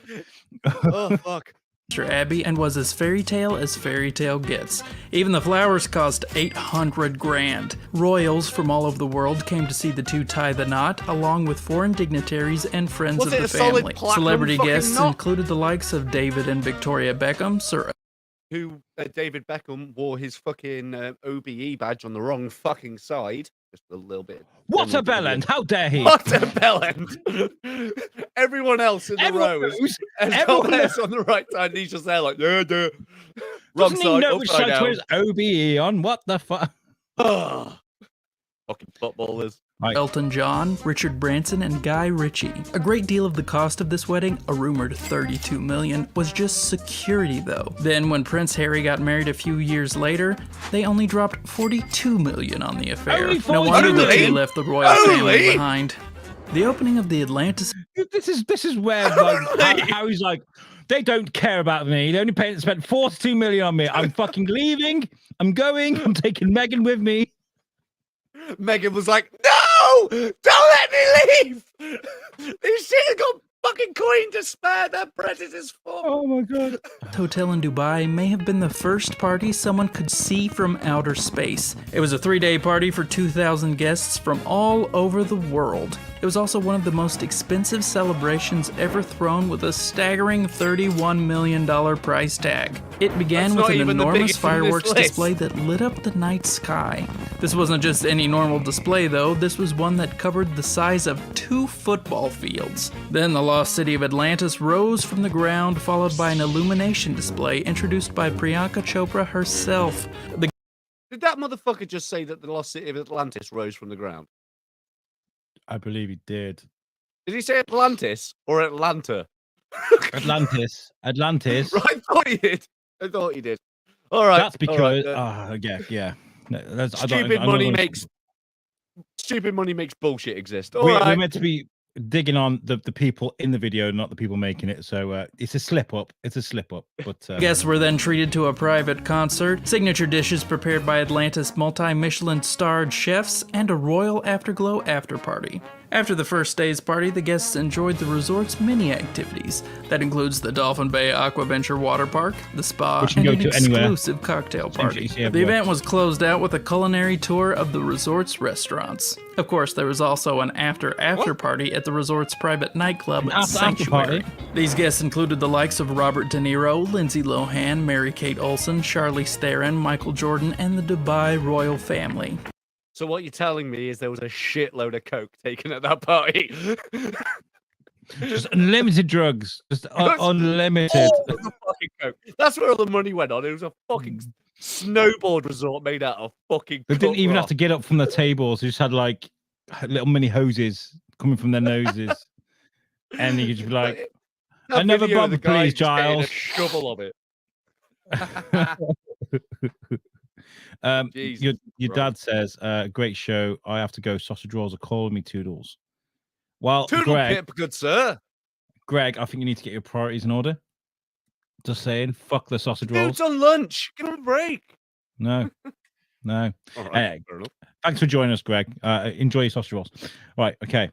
[SPEAKER 2] Oh, fuck.
[SPEAKER 8] Abbey and was as fairy tale gets. Even the flowers cost $800,000. Royals from all over the world came to see the two tie the knot, along with foreign dignitaries and friends
[SPEAKER 2] Was
[SPEAKER 8] of
[SPEAKER 2] it
[SPEAKER 8] the
[SPEAKER 2] a solid
[SPEAKER 8] family.
[SPEAKER 2] platinum
[SPEAKER 8] Celebrity
[SPEAKER 2] fucking
[SPEAKER 8] guests
[SPEAKER 2] knot?
[SPEAKER 8] included the likes of David and Victoria Beckham, Sir
[SPEAKER 2] Who David Beckham wore his fucking OBE badge on the wrong fucking side. Just a little bit.
[SPEAKER 1] What a bellend! How dare he?
[SPEAKER 2] What a bellend! Everyone else in the rows. Everyone else on the right side, and he's just there like, wrong
[SPEAKER 1] Doesn't he
[SPEAKER 2] side,
[SPEAKER 1] know which
[SPEAKER 2] upside
[SPEAKER 1] side to
[SPEAKER 2] down.
[SPEAKER 1] his OBE on? What the fuck?
[SPEAKER 2] Fucking footballers.
[SPEAKER 8] Elton John, Richard Branson, and Guy Ritchie. A great deal of the cost of this wedding, a rumored $32 million, was just security though. Then when Prince Harry got married a few years later, they only dropped $42 million on the affair.
[SPEAKER 1] Only
[SPEAKER 8] No wonder the
[SPEAKER 1] 42?
[SPEAKER 8] two left the royal family behind. The opening of the Atlantis
[SPEAKER 1] This is where like Harry's like, They don't care about me. They only spent 42 million on me. I'm fucking leaving. I'm going. I'm taking Meghan with me.
[SPEAKER 2] Meghan was like, no, don't let me leave. These chicks got fucking coin to spare. Their bread is full.
[SPEAKER 1] Oh my God.
[SPEAKER 8] Hotel in Dubai may have been the first party someone could see from outer space. It was a 3-day party for 2,000 guests from all over the world. It was also one of the most expensive celebrations ever thrown, with a staggering $31 million price tag. It began with an enormous fireworks display that lit up the night sky. This wasn't just any normal display though, this was one that covered the size of 2 football fields. Then the lost city of Atlantis rose from the ground, followed by an illumination display introduced by Priyanka Chopra herself.
[SPEAKER 2] Did that motherfucker just say that the lost city of Atlantis rose from the ground?
[SPEAKER 1] I believe he did.
[SPEAKER 2] Did he say Atlantis or Atlanta?
[SPEAKER 1] Atlantis.
[SPEAKER 2] Right, I thought he did. All right.
[SPEAKER 1] That's because,
[SPEAKER 2] right,
[SPEAKER 1] yeah. No,
[SPEAKER 2] stupid money makes bullshit exist.
[SPEAKER 1] We're meant to be digging on the people in the video, not the people making it. So it's a slip up. But
[SPEAKER 8] guests were then treated to a private concert, signature dishes prepared by Atlantis multi-Michelin starred chefs, and a royal afterglow after party. After the first day's party, the guests enjoyed the resort's many activities. That includes the Dolphin Bay Aquaventure Water Park, the spa, and an exclusive cocktail party. The event was closed out with a culinary tour of the resort's restaurants. Of course, there was also an after party at the resort's private nightclub Sanctuary. These guests included the likes of Robert De Niro, Lindsay Lohan, Mary-Kate Olsen, Charlize Theron, Michael Jordan, and the Dubai royal family.
[SPEAKER 2] So what you're telling me is there was a shitload of coke taken at that party.
[SPEAKER 1] Just unlimited drugs. Just unlimited.
[SPEAKER 2] All the fucking coke. That's where all the money went on. It was a fucking snowboard resort made out of fucking
[SPEAKER 1] They didn't even have to get up from the tables. They just had like little mini hoses coming from their noses. And you could just be like, another bumper, please, Giles.
[SPEAKER 2] A shovel of it.
[SPEAKER 1] Your dad says, great show. I have to go. Sausage rolls are calling me, Toodles. Well,
[SPEAKER 2] Toodle
[SPEAKER 1] Greg,
[SPEAKER 2] pip, good sir.
[SPEAKER 1] Greg, I think you need to get your priorities in order. Just saying, fuck the sausage rolls.
[SPEAKER 2] Dude's on lunch. Give him a break.
[SPEAKER 1] No.
[SPEAKER 2] All right,
[SPEAKER 1] thanks for joining us, Greg. Enjoy your sausage rolls. Right, okay.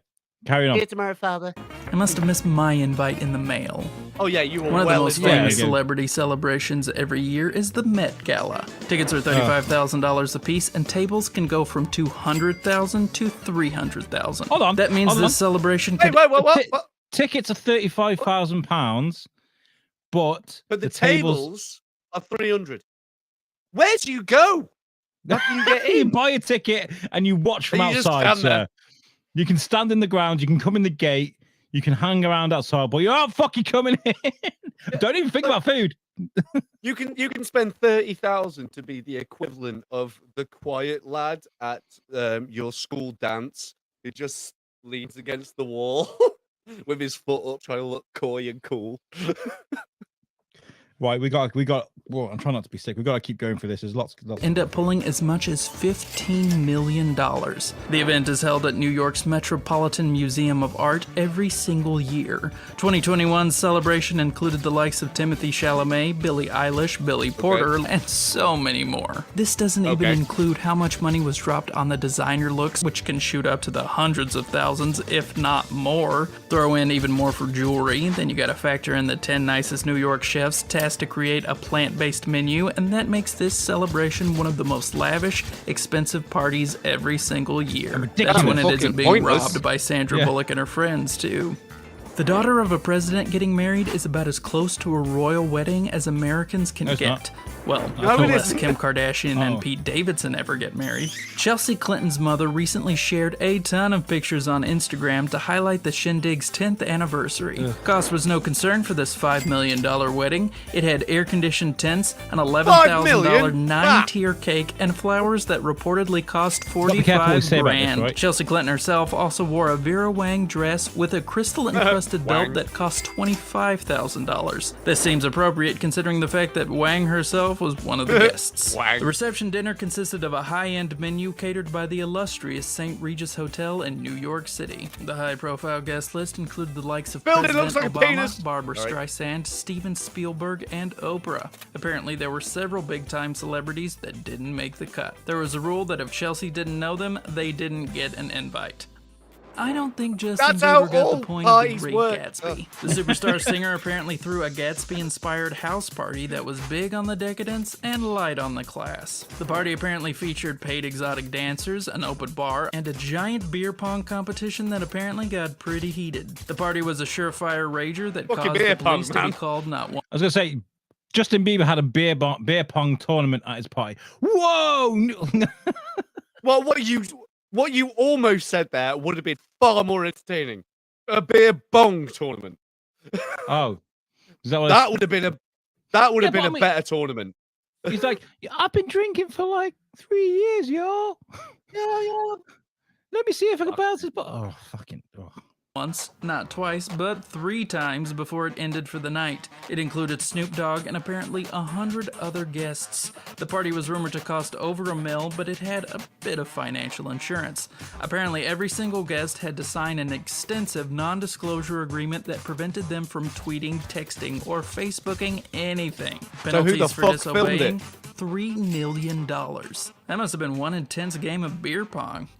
[SPEAKER 1] Carry on.
[SPEAKER 2] See you tomorrow, Father.
[SPEAKER 8] I must have missed my invite in the mail.
[SPEAKER 2] Oh yeah, you were
[SPEAKER 8] one of the most famous
[SPEAKER 1] again.
[SPEAKER 8] celebrity celebrations every year is the Met Gala. Tickets are $35,000 a piece, and tables can go from $200,000 to $300,000.
[SPEAKER 1] Hold on.
[SPEAKER 8] That means this celebration could...
[SPEAKER 2] Wait.
[SPEAKER 1] Tickets are £35,000, but
[SPEAKER 2] the tables are $300. Where do you go? How can you get in?
[SPEAKER 1] You buy a ticket and you watch from outside, sir. You can stand in the ground, you can come in the gate, you can hang around outside, but you're not fucking coming in. Don't even think about food.
[SPEAKER 2] You can spend $30,000 to be the equivalent of the quiet lad at your school dance who just leans against the wall with his foot up, trying to look coy and cool.
[SPEAKER 1] Right, we got. Well, I'm trying not to be sick. We got to keep going for this. There's lots.
[SPEAKER 8] End up pulling as much as $15 million. The event is held at New York's Metropolitan Museum of Art every single year. 2021's celebration included the likes of Timothée Chalamet, Billie Eilish, Billy Porter, and so many more. This doesn't even include how much money was dropped on the designer looks, which can shoot up to the hundreds of thousands, if not more. Throw in even more for jewelry, then you gotta factor in the 10 nicest New York chefs tasked to create a plant-based menu, and that makes this celebration one of the most lavish, expensive parties every single year. That's when it isn't being robbed by Sandra Bullock and her friends, too. The daughter of a president getting married is about as close to a royal wedding as Americans can get. Well, unless Kim Kardashian and Pete Davidson ever get married. Chelsea Clinton's mother recently shared a ton of pictures on Instagram to highlight the shindig's 10th anniversary. Cost was no concern for this $5 million wedding. It had air-conditioned tents, an $11,000 nine-tier cake, and flowers that reportedly cost $45,000. Chelsea Clinton herself also wore a Vera Wang dress with a crystal-encrusted chested belt that cost $25,000. This seems appropriate considering the fact that Wang herself was one of the guests. The reception dinner consisted of a high-end menu catered by the illustrious St. Regis Hotel in New York City. The high-profile guest list included the likes of President Obama, Barbara Streisand, Steven Spielberg, and Oprah. Apparently, there were several big-time celebrities that didn't make the cut. There was a rule that if Chelsea didn't know them, they didn't get an invite. I don't think Justin Bieber got the point of the Great Gatsby. The superstar singer apparently threw a Gatsby-inspired house party that was big on the decadence and light on the class. The party apparently featured paid exotic dancers, an open bar, and a giant beer pong competition that apparently got pretty heated. The party was a surefire rager that caused the police to be called not one.
[SPEAKER 1] I was going to say, Justin Bieber had a beer pong tournament at his party. Whoa!
[SPEAKER 2] Well, what you almost said there would have been far more entertaining. A beer bong tournament.
[SPEAKER 1] Oh, is that what
[SPEAKER 2] that would have been a better tournament.
[SPEAKER 1] He's like, I've been drinking for like 3 years, y'all. Yeah. Let me see if I can bounce this. Oh, fucking. Oh.
[SPEAKER 8] Once, not twice, but 3 times before it ended for the night. It included Snoop Dogg and apparently 100 other guests. The party was rumored to cost over $1 million, but it had a bit of financial insurance. Apparently, every single guest had to sign an extensive non-disclosure agreement that prevented them from tweeting, texting, or Facebooking anything. Penalties for disobeying, $3 million. That must have been one intense game of beer pong.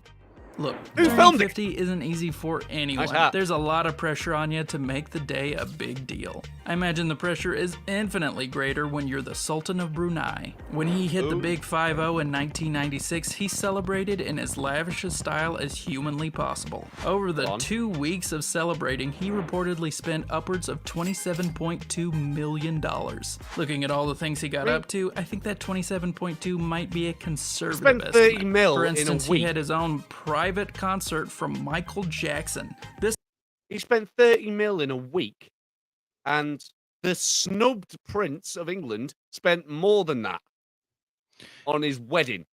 [SPEAKER 8] Look, turning 50 isn't easy for anyone. There's a lot of pressure on you to make the day a big deal. I imagine the pressure is infinitely greater when you're the Sultan of Brunei. When he hit the big 5-0 in 1996, he celebrated in as lavish a style as humanly possible. Over the 2 weeks of celebrating, he reportedly spent upwards of $27.2 million. Looking at all the things he got up to, I think that 27.2 might be a conservative estimate.
[SPEAKER 2] 30 mil
[SPEAKER 8] For instance,
[SPEAKER 2] in a week.
[SPEAKER 8] He had his own private concert from Michael Jackson.
[SPEAKER 2] He spent 30 mil in a week, and the snubbed Prince of England spent more than that on his wedding.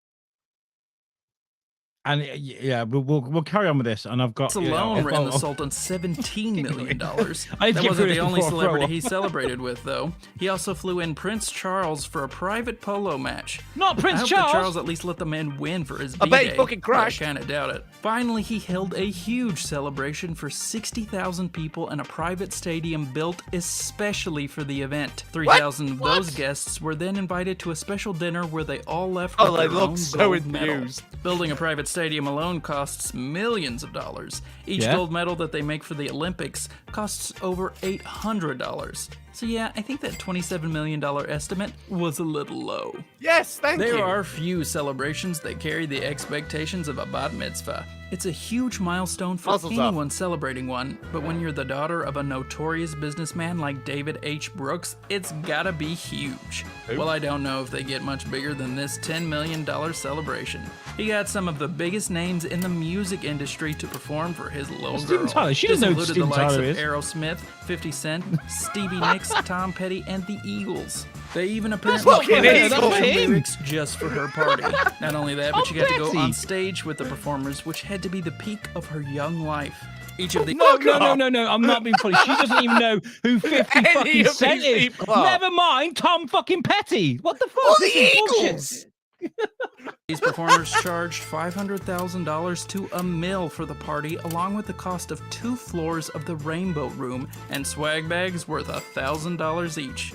[SPEAKER 1] And yeah, we'll carry on with this. And I've got
[SPEAKER 8] This alone ran the Sultan $17 million. That wasn't the only
[SPEAKER 1] before
[SPEAKER 8] celebrity he celebrated with, though. He also flew in Prince Charles for a private polo match.
[SPEAKER 1] Not Prince
[SPEAKER 8] I hope
[SPEAKER 1] Charles.
[SPEAKER 8] that Charles at least let the man win for his
[SPEAKER 2] I bet he
[SPEAKER 8] B-Day,
[SPEAKER 2] fucking crashed.
[SPEAKER 8] but I kind of doubt it. Finally, he held a huge celebration for 60,000 people in a private stadium built especially for the event. 3,000 of those guests were then invited to a special dinner where they all left with their own gold medal. Building a private stadium alone costs millions of dollars. Each gold medal that they make for the Olympics costs over $800. So yeah, I think that $27 million estimate was a little low.
[SPEAKER 2] Yes, thank you.
[SPEAKER 8] There are few celebrations that carry the expectations of a bat mitzvah. It's a huge milestone for anyone celebrating one, but when you're the daughter of a notorious businessman like David H. Brooks, it's gotta be huge. Well, I don't know if they get much bigger than this $10 million celebration. He got some of the biggest names in the music industry to perform for his little girl.
[SPEAKER 1] Tyler. She doesn't know who Steven
[SPEAKER 8] the likes
[SPEAKER 1] Tyler
[SPEAKER 8] of
[SPEAKER 1] is.
[SPEAKER 8] Aerosmith, 50 Cent, Stevie Nicks, Tom Petty, and the Eagles. They even apparently
[SPEAKER 2] fucking
[SPEAKER 8] special
[SPEAKER 2] Eagles.
[SPEAKER 8] lyrics just for her party. Not only that, but she got to go on stage with the performers, which had to be the peak of her young life. Each of the
[SPEAKER 1] No, I'm not being funny. She doesn't even know who 50 fucking Cent is. Never mind Tom fucking Petty. What the fuck?
[SPEAKER 2] The Eagles.
[SPEAKER 8] These performers charged $500,000 to $1 million for the party, along with the cost of 2 floors of the Rainbow Room and swag bags worth $1,000 each.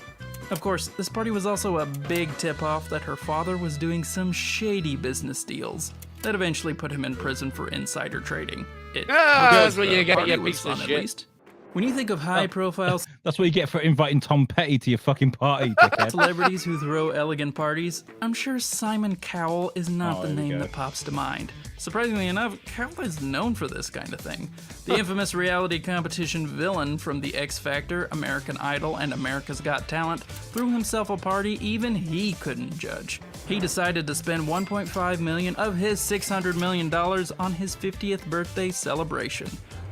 [SPEAKER 8] Of course, this party was also a big tip-off that her father was doing some shady business deals that eventually put him in prison for insider trading.
[SPEAKER 2] That's what you get, you
[SPEAKER 8] was
[SPEAKER 2] piece of
[SPEAKER 8] fun, at
[SPEAKER 2] shit.
[SPEAKER 8] least. When you think of high-profile
[SPEAKER 1] That's what you get for inviting Tom Petty to your fucking party, dickhead.
[SPEAKER 8] celebrities who throw elegant parties, I'm sure Simon Cowell is not the name that pops to mind. Surprisingly enough, Cowell is known for this kind of thing. The infamous reality competition villain from The X Factor, American Idol, and America's Got Talent threw himself a party even he couldn't judge. He decided to spend $1.5 million of his $600 million on his 50th birthday celebration.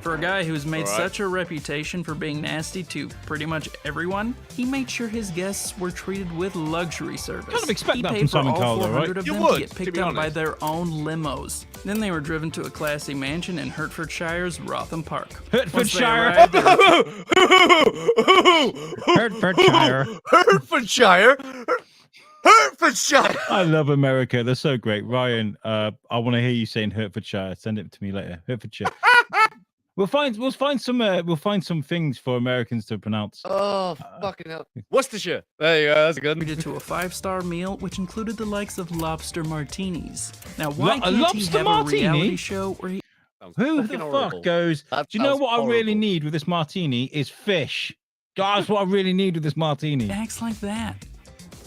[SPEAKER 8] For a guy who's made
[SPEAKER 2] All right.
[SPEAKER 8] such a reputation for being nasty to pretty much everyone, he made sure his guests were treated with luxury service.
[SPEAKER 1] Kind of expect
[SPEAKER 8] he
[SPEAKER 1] that
[SPEAKER 8] paid
[SPEAKER 1] from
[SPEAKER 8] for
[SPEAKER 1] Simon
[SPEAKER 8] all
[SPEAKER 1] Cowell, though,
[SPEAKER 8] 400
[SPEAKER 1] right?
[SPEAKER 8] of
[SPEAKER 2] You
[SPEAKER 8] them
[SPEAKER 2] would,
[SPEAKER 8] to get
[SPEAKER 2] to
[SPEAKER 8] picked
[SPEAKER 2] be
[SPEAKER 8] up by
[SPEAKER 2] honest.
[SPEAKER 8] their own limos. Then they were driven to a classy mansion in Hertfordshire's Wrotham Park.
[SPEAKER 1] Hertfordshire.
[SPEAKER 8] Once they arrived,
[SPEAKER 1] Hertfordshire.
[SPEAKER 2] Hertfordshire. Hertfordshire.
[SPEAKER 1] I love America. They're so great. Ryan, I want to hear you saying Hertfordshire. Send it to me later. Hertfordshire. We'll find some things for Americans to pronounce.
[SPEAKER 2] Oh, fucking hell. Worcestershire. There you go. That's good.
[SPEAKER 8] treated to a 5-star meal, which included the likes of lobster martinis. Now, why can't he
[SPEAKER 1] lobster
[SPEAKER 8] have
[SPEAKER 1] martini?
[SPEAKER 8] a reality show where he
[SPEAKER 1] Who
[SPEAKER 2] Fucking
[SPEAKER 1] the
[SPEAKER 2] horrible.
[SPEAKER 1] fuck goes?
[SPEAKER 2] That
[SPEAKER 1] Do you know
[SPEAKER 2] sounds
[SPEAKER 1] what I really
[SPEAKER 2] horrible.
[SPEAKER 1] need with this martini is fish. That's what I really need with this martini.
[SPEAKER 8] acts like that?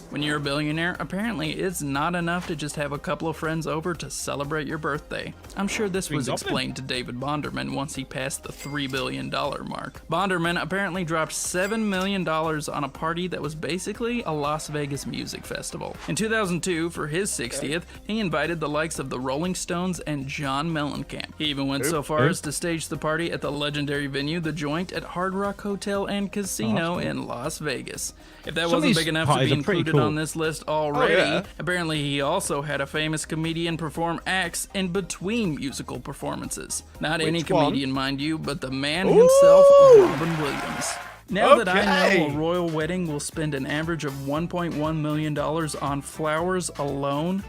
[SPEAKER 8] When you're a billionaire, apparently it's not enough to just have a couple of friends over to celebrate your birthday. I'm sure this was
[SPEAKER 1] Goblin.
[SPEAKER 8] explained to David Bonderman once he passed the $3 billion mark. Bonderman apparently dropped $7 million on a party that was basically a Las Vegas music festival. In 2002, for his 60th, he invited the likes of the Rolling Stones and John Mellencamp. He even went so far as to stage the party at the legendary venue The Joint at Hard Rock Hotel and Casino in Las Vegas. If that
[SPEAKER 1] Some of
[SPEAKER 8] wasn't
[SPEAKER 1] these
[SPEAKER 8] big enough to
[SPEAKER 1] parties
[SPEAKER 8] be
[SPEAKER 1] are pretty
[SPEAKER 8] included
[SPEAKER 1] cool.
[SPEAKER 8] on this list already,
[SPEAKER 2] yeah.
[SPEAKER 8] apparently he also had a famous comedian perform acts in between musical performances. Not any
[SPEAKER 2] Which one?
[SPEAKER 8] comedian, mind you, but the man himself, Robin Williams. Now that I know a
[SPEAKER 2] Okay.
[SPEAKER 8] royal wedding will spend an average of $1.1 million on flowers alone,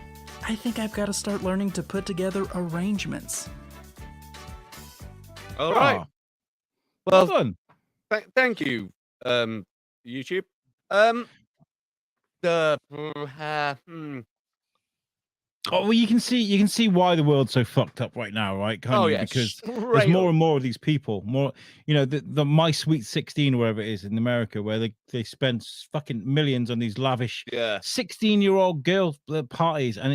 [SPEAKER 8] I think I've got to start learning to put together arrangements.
[SPEAKER 2] All right.
[SPEAKER 1] Oh,
[SPEAKER 2] Well,
[SPEAKER 1] well done.
[SPEAKER 2] thank you, YouTube.
[SPEAKER 1] Oh, well, you can see why the world's so fucked up right now, right? Can't
[SPEAKER 2] Oh,
[SPEAKER 1] you?
[SPEAKER 2] yeah,
[SPEAKER 1] Because
[SPEAKER 2] straight
[SPEAKER 1] there's more
[SPEAKER 2] up.
[SPEAKER 1] and more of these people. More, the My Sweet 16, or whatever it is in America, where they spend fucking millions on these lavish
[SPEAKER 2] Yeah.
[SPEAKER 1] 16-year-old girl parties, and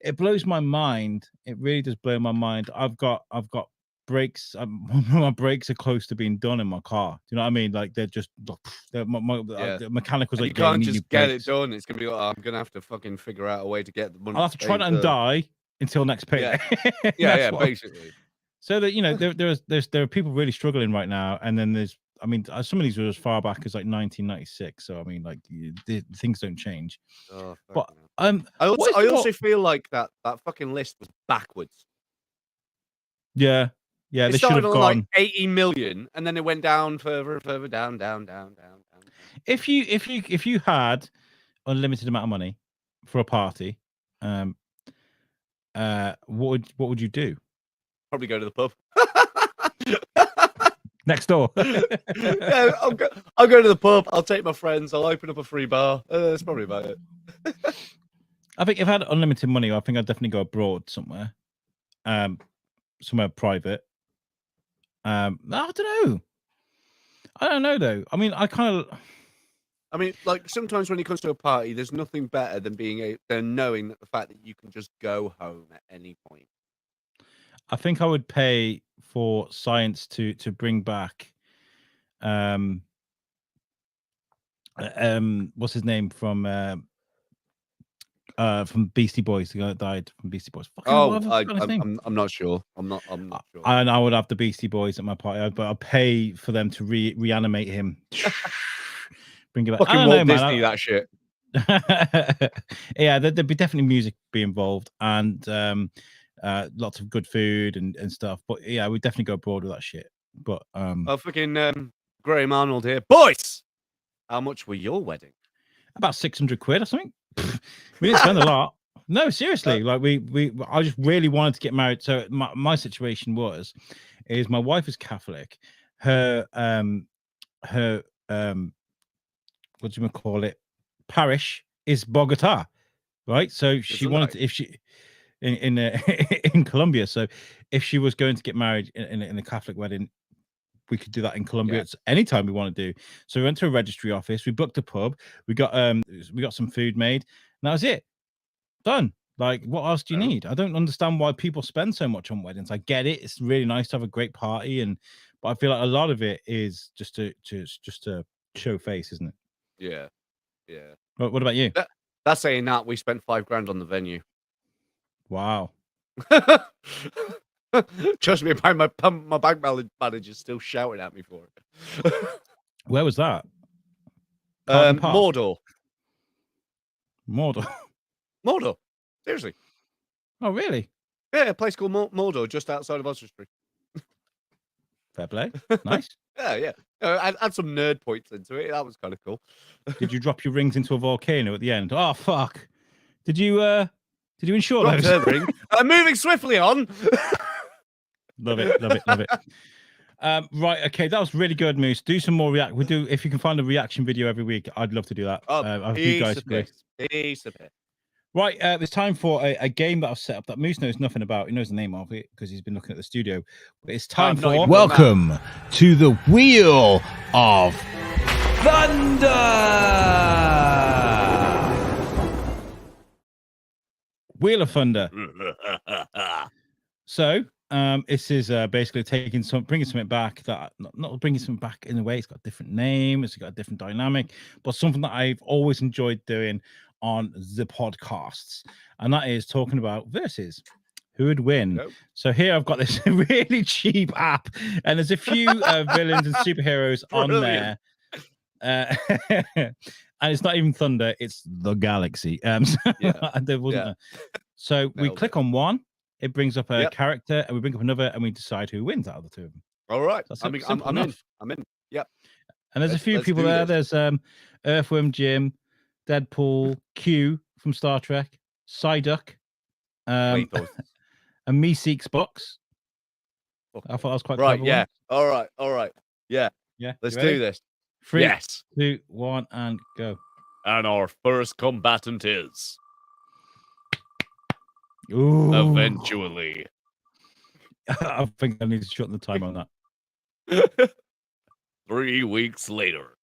[SPEAKER 1] it blows my mind. It really does blow my mind. I've got brakes. My brakes are close to being done in my car. Do you know what I mean? Like they're just the mechanicals
[SPEAKER 2] And
[SPEAKER 1] like
[SPEAKER 2] you can't
[SPEAKER 1] "You need
[SPEAKER 2] just
[SPEAKER 1] new
[SPEAKER 2] get
[SPEAKER 1] brakes."
[SPEAKER 2] it done. It's gonna be like, I'm gonna have to fucking figure out a way to get the money.
[SPEAKER 1] I'll have to try
[SPEAKER 2] pay
[SPEAKER 1] not and
[SPEAKER 2] the-
[SPEAKER 1] die until next payday.
[SPEAKER 2] Yeah,
[SPEAKER 1] That's what-
[SPEAKER 2] basically.
[SPEAKER 1] So that there are people really struggling right now, and then there's some of these were as far back as like 1996. So I mean, like things don't change.
[SPEAKER 2] Oh,
[SPEAKER 1] But
[SPEAKER 2] fucking hell.
[SPEAKER 1] what is
[SPEAKER 2] I
[SPEAKER 1] the-
[SPEAKER 2] also feel like that fucking list was backwards.
[SPEAKER 1] yeah,
[SPEAKER 2] It
[SPEAKER 1] they should
[SPEAKER 2] started
[SPEAKER 1] have
[SPEAKER 2] on
[SPEAKER 1] gone.
[SPEAKER 2] like 80 million, and then it went down further and further down.
[SPEAKER 1] If you had unlimited amount of money for a party, what would you do?
[SPEAKER 2] Probably go to the pub.
[SPEAKER 1] Next door.
[SPEAKER 2] Yeah, I'll go to the pub. I'll take my friends. I'll open up a free bar. That's probably about it.
[SPEAKER 1] I think if I had unlimited money, I think I'd definitely go abroad somewhere, somewhere private. I don't know though. I mean,
[SPEAKER 2] I mean, like sometimes when it comes to a party, there's nothing better than knowing that the fact that you can just go home at any point.
[SPEAKER 1] I think I would pay for science to bring back what's his name from Beastie Boys, the guy that died from Beastie Boys. Fucking hell, what have I forgotten his name?
[SPEAKER 2] I'm not sure. I'm not sure.
[SPEAKER 1] And I would have the Beastie Boys at my party, but I'd pay for them to reanimate him. Bring it back.
[SPEAKER 2] Fucking
[SPEAKER 1] I don't
[SPEAKER 2] Walt
[SPEAKER 1] know, man.
[SPEAKER 2] Disney, that shit.
[SPEAKER 1] Yeah, there'd be definitely music be involved, and lots of good food and stuff. But yeah, we'd definitely go abroad with that shit. But
[SPEAKER 2] Oh, fucking Graham Arnold here. Boys, how much were your wedding?
[SPEAKER 1] about 600 quid or something. We didn't spend a lot. No, seriously. Like I just really wanted to get married. So my situation is my wife is Catholic. Her what do you call it? Parish is Bogota, right? So she wanted to, if she in Colombia. So if she was going to get married in a Catholic wedding, we could do that in Colombia.
[SPEAKER 2] Yeah.
[SPEAKER 1] It's anytime we want to do. So we went to a registry office. We booked a pub. We got some food made. And that was it. Done. Like, what else do you need? I don't understand why people spend so much on weddings. I get it. It's really nice to have a great party, but I feel like a lot of it is just to show face, isn't it?
[SPEAKER 2] Yeah, yeah.
[SPEAKER 1] What about you?
[SPEAKER 2] That's saying that we spent $5,000 on the venue.
[SPEAKER 1] Wow.
[SPEAKER 2] Trust me, my bank manager's still shouting at me for it.
[SPEAKER 1] Where was that? Carden Park?
[SPEAKER 2] Mordor.
[SPEAKER 1] Mordor.
[SPEAKER 2] Mordor. Seriously.
[SPEAKER 1] Oh, really?
[SPEAKER 2] Yeah, a place called Mordor, just outside of Oswestry.
[SPEAKER 1] Fair play. Nice.
[SPEAKER 2] Yeah. Add some nerd points into it. That was kind of cool.
[SPEAKER 1] Did you drop your rings into a volcano at the end? Oh, fuck. Did you insure
[SPEAKER 2] Drop
[SPEAKER 1] those?
[SPEAKER 2] her ring. Moving swiftly on.
[SPEAKER 1] Love it. Right, okay, that was really good, Moose. Do some more react. We do if you can find a reaction video every week. I'd love to do that.
[SPEAKER 2] Piece of piss.
[SPEAKER 1] Right, it's time for a game that I've set up that Moose knows nothing about. He knows the name of it because he's been looking at the studio. But it's time for
[SPEAKER 9] Welcome to the Wheel of Thunder.
[SPEAKER 1] Wheel of Thunder. So, this is basically bringing something back that not bringing something back in a way. It's got a different name. It's got a different dynamic, but something that I've always enjoyed doing on the podcasts, and that is talking about versus who would win.
[SPEAKER 2] Nope.
[SPEAKER 1] So here I've got this really cheap app, and there's a few villains and superheroes on there. And it's not even Thunder, it's the Galaxy. There wasn't. So we click on one, it brings up a character, and we bring up another, and we decide who wins out of the two of them.
[SPEAKER 2] All right.
[SPEAKER 1] That's
[SPEAKER 2] I'm in. Yep.
[SPEAKER 1] And there's a few people there. There's Earthworm Jim, Deadpool, Q from Star Trek, Psyduck, and Meeseeks Box. I thought that was quite
[SPEAKER 2] right.
[SPEAKER 1] clever.
[SPEAKER 2] Yeah. All right. Yeah. Let's do this.
[SPEAKER 1] 3, 2, 1, and go.
[SPEAKER 2] And our first combatant is
[SPEAKER 1] eventually. I think I need to shorten the time on that.
[SPEAKER 2] 3 weeks later.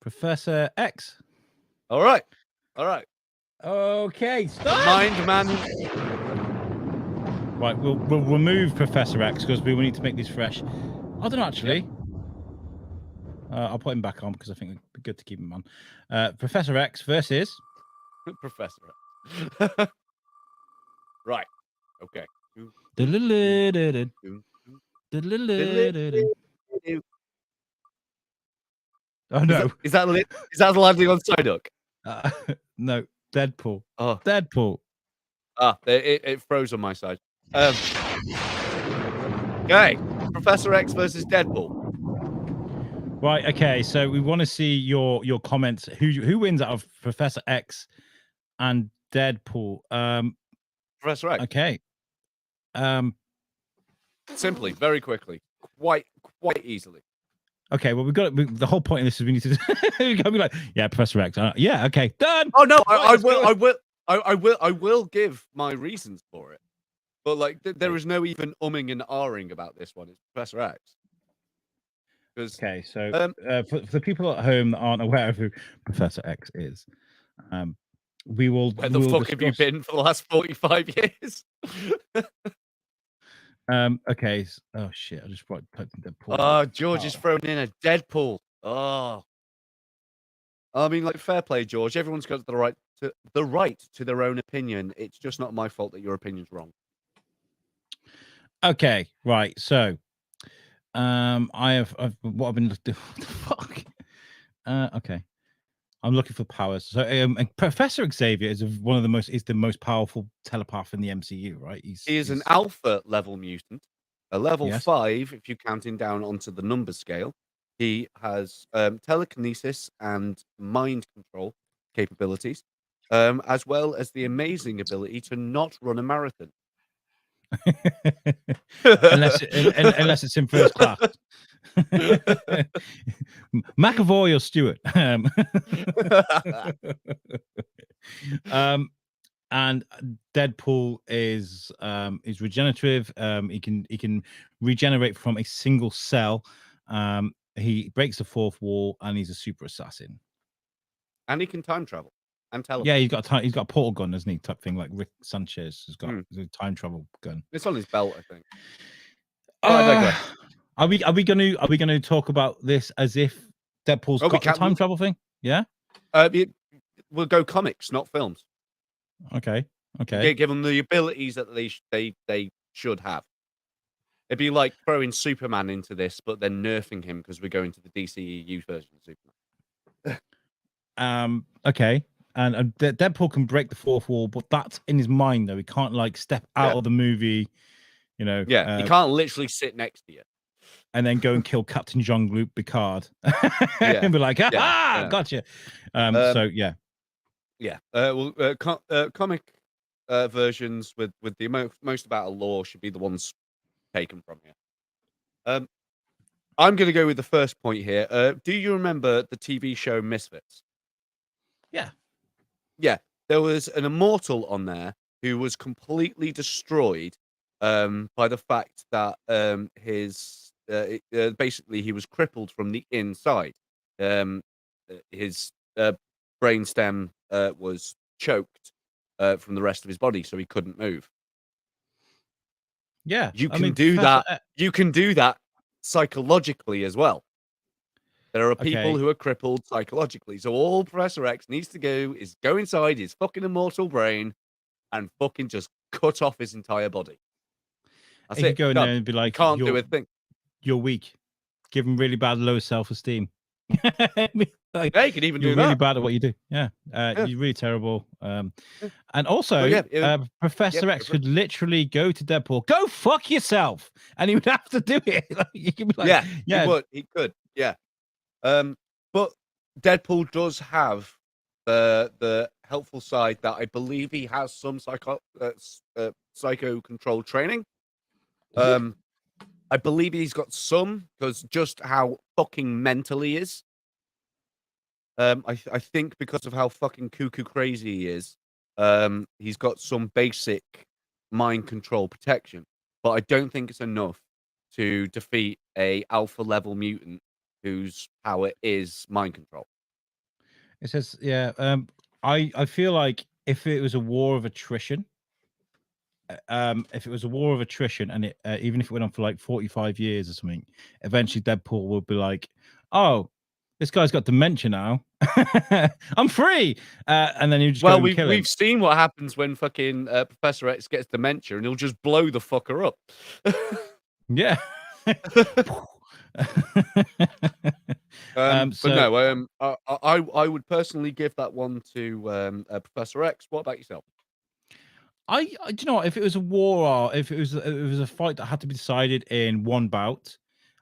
[SPEAKER 1] Professor X.
[SPEAKER 2] All right.
[SPEAKER 1] Okay, stop.
[SPEAKER 2] Mind man.
[SPEAKER 1] Right, we'll remove Professor X because we will need to make these fresh. I don't know, actually. I'll put him back on because I think it'd be good to keep him on. Professor X versus
[SPEAKER 2] Professor X. Right. Okay.
[SPEAKER 1] Oh no!
[SPEAKER 2] Is that landing on Psyduck?
[SPEAKER 1] No, Deadpool.
[SPEAKER 2] Oh,
[SPEAKER 1] Deadpool.
[SPEAKER 2] It froze on my side. Okay, Professor X versus Deadpool.
[SPEAKER 1] Right. Okay. So we want to see your comments. Who wins out of Professor X and Deadpool?
[SPEAKER 2] Professor X.
[SPEAKER 1] Okay.
[SPEAKER 2] Simply, very quickly, quite easily.
[SPEAKER 1] Okay, well, the whole point of this is we need to be like, yeah, Professor X. Yeah, okay, done.
[SPEAKER 2] Oh no, I will give my reasons for it, but like there is no even umming and ahhing about this one. It's Professor X.
[SPEAKER 1] Okay, so for the people at home that aren't aware of who Professor X is, we will.
[SPEAKER 2] Where the fuck have you been for the last 45 years?
[SPEAKER 1] Okay. Oh shit! I just typed in Deadpool.
[SPEAKER 2] Oh, George is thrown in a Deadpool. Oh, I mean, like, fair play, George. Everyone's got the right to their own opinion. It's just not my fault that your opinion's wrong.
[SPEAKER 1] Okay, right. So, I've what I've been doing. What the fuck? Okay. I'm looking for powers. So, Professor Xavier is the most powerful telepath in the MCU, right?
[SPEAKER 2] He is an alpha level mutant, a level 5 if you count him down onto the number scale. He has telekinesis and mind control capabilities, as well as the amazing ability to not run a marathon.
[SPEAKER 1] unless it's in first class. McAvoy or Stewart. And Deadpool is regenerative. He can regenerate from a single cell. He breaks the fourth wall, and he's a super assassin.
[SPEAKER 2] And he can time travel and teleport.
[SPEAKER 1] Yeah, he's got a portal gun, isn't he? Type thing like Rick Sanchez has got a time travel gun.
[SPEAKER 2] It's on his belt, I think.
[SPEAKER 1] Are we gonna talk about this as if Deadpool's got the time travel thing? Yeah.
[SPEAKER 2] We'll go comics, not films.
[SPEAKER 1] Okay. Okay.
[SPEAKER 2] Give them the abilities that they should have. It'd be like throwing Superman into this, but then nerfing him because we're going to the DCEU version of Superman.
[SPEAKER 1] Okay. And Deadpool can break the fourth wall, but that's in his mind though. He can't like step out of the movie, you know.
[SPEAKER 2] Yeah, he can't literally sit next to you
[SPEAKER 1] and then go and kill Captain Jean-Luc Picard and be like, gotcha. So yeah.
[SPEAKER 2] Comic versions with the most about a lore should be the ones taken from here. I'm going to go with the first point here. Do you remember the TV show Misfits?
[SPEAKER 1] Yeah.
[SPEAKER 2] Yeah, there was an immortal on there who was completely destroyed by the fact that basically he was crippled from the inside. His brainstem was choked from the rest of his body, so he couldn't move.
[SPEAKER 1] Yeah,
[SPEAKER 2] you can do that. You can do that psychologically as well. There are people who are crippled psychologically. So all Professor X needs to do is go inside his fucking immortal brain and fucking just cut off his entire body. That's
[SPEAKER 1] he
[SPEAKER 2] it.
[SPEAKER 1] could go in there and be like,
[SPEAKER 2] can't do a thing.
[SPEAKER 1] You're weak. Give him really bad low self-esteem.
[SPEAKER 2] Like, yeah, you can even do
[SPEAKER 1] you're
[SPEAKER 2] that.
[SPEAKER 1] really bad at what you do. Yeah. You're really terrible. And also, Professor X could literally go to Deadpool, go fuck yourself, and he would have to do it. You could be like,
[SPEAKER 2] he could. Yeah. But Deadpool does have the helpful side that I believe he has some psycho control training. I believe he's got some, because just how fucking mental he is. I think because of how fucking cuckoo crazy he is, he's got some basic mind control protection, but I don't think it's enough to defeat a alpha level mutant whose power is mind control.
[SPEAKER 1] It says, I feel like if it was a war of attrition, and it even if it went on for like 45 years or something, eventually Deadpool would be like, oh, this guy's got dementia now. I'm free. And then you just go and kill him.
[SPEAKER 2] We've seen what happens when fucking Professor X gets dementia, and he'll just blow the fucker up.
[SPEAKER 1] Yeah.
[SPEAKER 2] But no, I would personally give that one to Professor X. What about yourself?
[SPEAKER 1] Do you know what? If it was a war, or if it was a fight that had to be decided in one bout,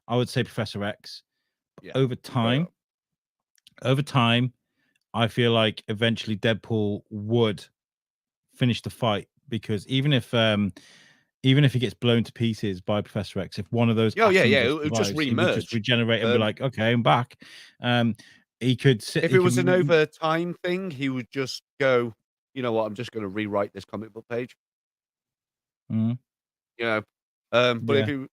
[SPEAKER 1] I would say Professor X.
[SPEAKER 2] Yeah.
[SPEAKER 1] Over time, I feel like eventually Deadpool would finish the fight, because even if he gets blown to pieces by Professor X, if one of those
[SPEAKER 2] it'll just remerge,
[SPEAKER 1] he would just regenerate and be like, okay, I'm back. He could sit.
[SPEAKER 2] If it was an over time thing, he would just go, you know what? I'm just going to rewrite this comic book page.
[SPEAKER 1] Mm-hmm.
[SPEAKER 2] You know, but if you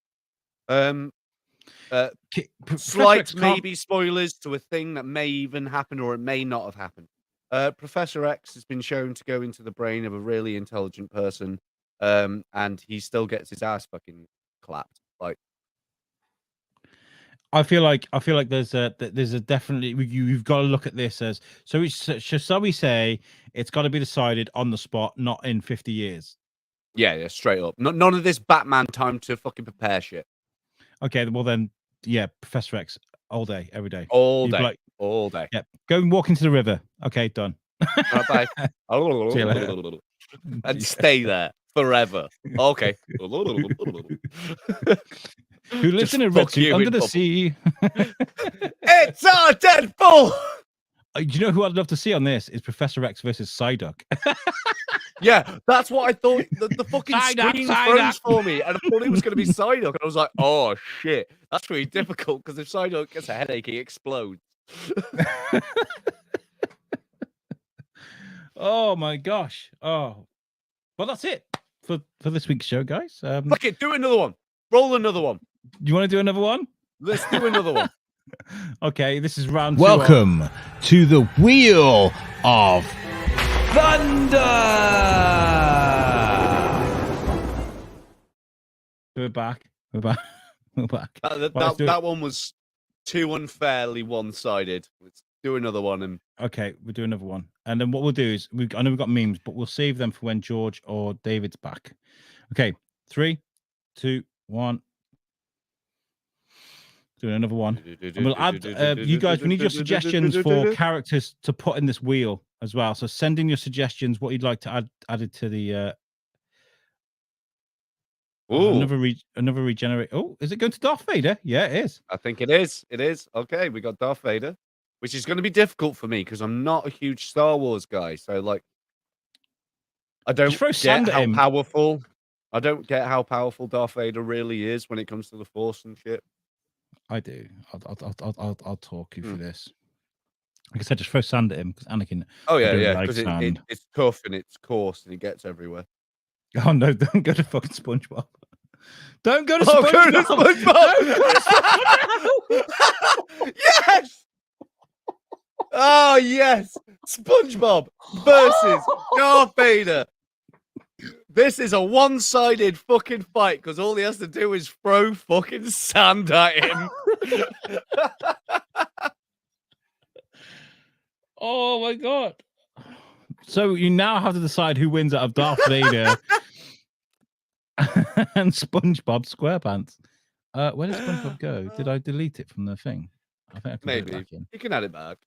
[SPEAKER 2] slight maybe spoilers to a thing that may even happen or it may not have happened. Professor X has been shown to go into the brain of a really intelligent person, and he still gets his ass fucking clapped. Like,
[SPEAKER 1] I feel like there's a definitely, you've got to look at this as, so we say it's got to be decided on the spot, not in 50 years.
[SPEAKER 2] Yeah, straight up. None of this Batman time to fucking prepare shit.
[SPEAKER 1] Okay, well then, yeah, Professor X all day, every day,
[SPEAKER 2] all day.
[SPEAKER 1] Yeah, go and walk into the river. Okay, done.
[SPEAKER 2] Bye. And stay there forever. Okay.
[SPEAKER 1] Who lives in a red suit under the sea?
[SPEAKER 2] It's our Deadpool.
[SPEAKER 1] Do you know who I'd love to see on this is Professor X versus Psyduck.
[SPEAKER 2] Yeah, that's what I thought. The fucking screen froze for me, and I thought it was going to be Psyduck, and I was like, "Oh shit, that's really difficult." Because if Psyduck gets a headache, he explodes.
[SPEAKER 1] Oh my gosh! Oh, well, that's it for this week's show, guys.
[SPEAKER 2] Fuck it, do another one. Roll another one.
[SPEAKER 1] You want to do another one?
[SPEAKER 2] Let's do another one.
[SPEAKER 1] Okay, this is round 2.
[SPEAKER 9] Welcome to the Wheel of Thunder.
[SPEAKER 1] We're back. That
[SPEAKER 2] one was too unfairly one-sided. Let's do another one. And
[SPEAKER 1] Okay, we'll do another one. And then what we'll do is, I know we've got memes, but we'll save them for when George or David's back. Okay, 3, 2, 1. Doing another one. And we'll add, you guys, we need your suggestions for characters to put in this wheel as well. So send in your suggestions, what you'd like to add added to the... another regenerate. Oh, is it going to Darth Vader? Yeah, it is.
[SPEAKER 2] I think it is. It is. Okay, we got Darth Vader, which is going to be difficult for me because I'm not a huge Star Wars guy. So, like, I don't get how powerful. I don't get how powerful Darth Vader really is when it comes to the Force and shit.
[SPEAKER 1] I do. I'll talk you through this. Like I said, just throw sand at him because Anakin.
[SPEAKER 2] Oh yeah, because it's tough and it's coarse and it gets everywhere.
[SPEAKER 1] Oh no! Don't go to fucking SpongeBob. Don't go to SpongeBob.
[SPEAKER 2] Yes. Oh yes, SpongeBob versus Darth Vader. This is a one-sided fucking fight because all he has to do is throw fucking sand at him.
[SPEAKER 1] Oh my god! So you now have to decide who wins out of Darth Vader and SpongeBob SquarePants. Where did SpongeBob go? Did I delete it from the thing? I think I can
[SPEAKER 2] maybe
[SPEAKER 1] put it back in.
[SPEAKER 2] You can add it back.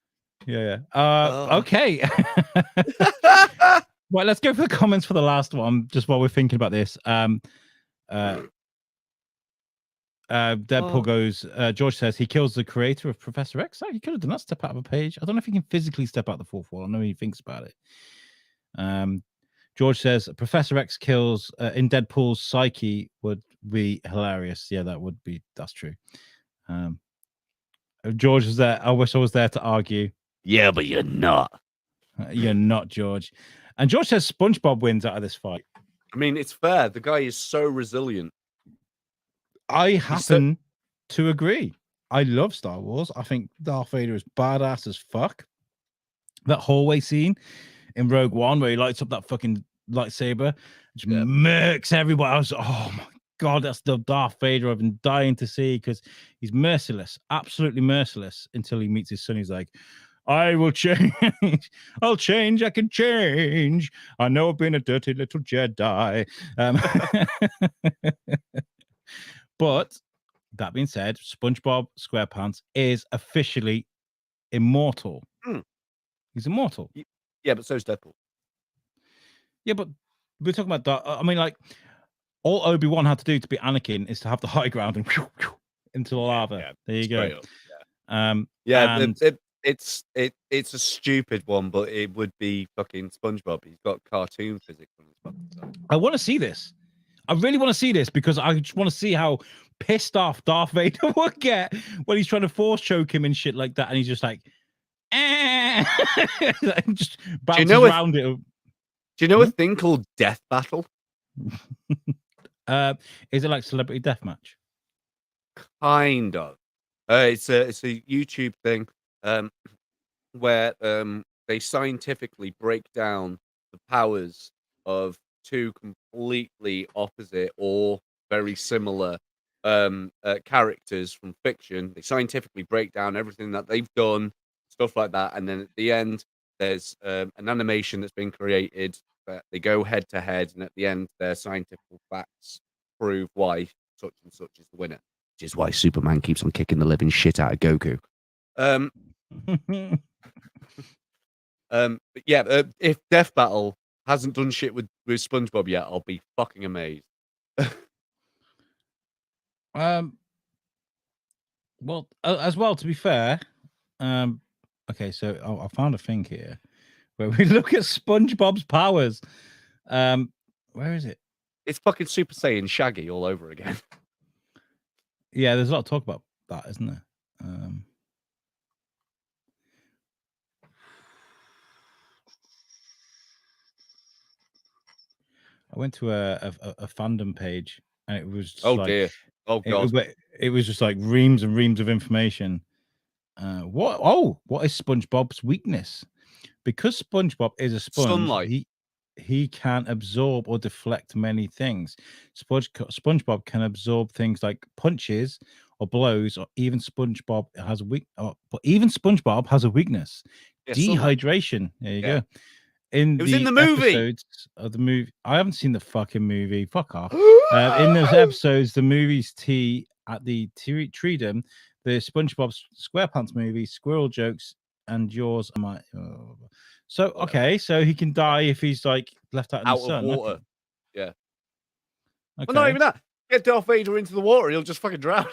[SPEAKER 1] Yeah. Okay. Right, let's go for the comments for the last one, just while we're thinking about this. Deadpool goes, George says he kills the creator of Professor X. Oh, he could have done that, step out of a page. I don't know if he can physically step out the fourth wall. I know he thinks about it. George says Professor X kills in Deadpool's psyche would be hilarious. Yeah, that's true. George was there. I wish I was there to argue.
[SPEAKER 2] Yeah, but you're not.
[SPEAKER 1] You're not, George. And George says SpongeBob wins out of this fight.
[SPEAKER 2] I mean, it's fair. The guy is so resilient.
[SPEAKER 1] I happen to agree. I love Star Wars. I think Darth Vader is badass as fuck. That hallway scene in Rogue One where he lights up that fucking lightsaber, just murks everybody. I was, oh my god, that's the Darth Vader I've been dying to see because he's merciless, absolutely merciless until he meets his son. He's like, I will change. I'll change. I can change. I know I've been a dirty little Jedi. But that being said, SpongeBob SquarePants is officially immortal. He's immortal.
[SPEAKER 2] Yeah, but so is Deadpool.
[SPEAKER 1] Yeah, but we're talking about I mean, like, all Obi-Wan had to do to be Anakin is to have the high ground and into the lava. Yeah, there you go.
[SPEAKER 2] Up, it's a stupid one, but it would be fucking SpongeBob. He's got cartoon physics on his fucking stuff.
[SPEAKER 1] I want to see this. I really want to see this because I just want to see how pissed off Darth Vader would get when he's trying to force choke him and shit like that, and he's just like, just bounces around it.
[SPEAKER 2] Do you know a thing called Death Battle?
[SPEAKER 1] Is it like Celebrity Deathmatch?
[SPEAKER 2] Kind of. It's a YouTube thing where they scientifically break down the powers of two completely opposite or very similar characters from fiction. They scientifically break down everything that they've done, stuff like that, and then at the end there's an animation that's been created that they go head to head, and at the end their scientific facts prove why such and such is the winner, which is why Superman keeps on kicking the living shit out of Goku. But yeah, if Death Battle hasn't done shit with SpongeBob yet, I'll be fucking amazed.
[SPEAKER 1] Well, as well, to be fair, okay, so I found a thing here where we look at SpongeBob's powers. Where is it?
[SPEAKER 2] It's fucking Super Saiyan Shaggy all over again.
[SPEAKER 1] Yeah, there's a lot of talk about that, isn't there? I went to a fandom page and it was just
[SPEAKER 2] dear. Oh god.
[SPEAKER 1] It was just like reams and reams of information. What is SpongeBob's weakness? Because SpongeBob is a sponge,
[SPEAKER 2] sunlight.
[SPEAKER 1] He can absorb or deflect many things. SpongeBob can absorb things like punches or blows, or even SpongeBob has a but even SpongeBob has a weakness:
[SPEAKER 2] Yeah, sunlight.
[SPEAKER 1] dehydration. There you
[SPEAKER 2] Yeah.
[SPEAKER 1] go. In
[SPEAKER 2] It was
[SPEAKER 1] the
[SPEAKER 2] in the movie.
[SPEAKER 1] episodes of the movie, I haven't seen the fucking movie. Fuck off. In those episodes, the movie's tea at the Treedom, the SpongeBob SquarePants movie, squirrel jokes, and yours. So okay, so he can die if he's like left out in the
[SPEAKER 2] Out
[SPEAKER 1] sun.
[SPEAKER 2] of water.
[SPEAKER 1] Okay.
[SPEAKER 2] Yeah.
[SPEAKER 1] Okay.
[SPEAKER 2] Well, not even that. Get Darth Vader into the water, he'll just fucking drown.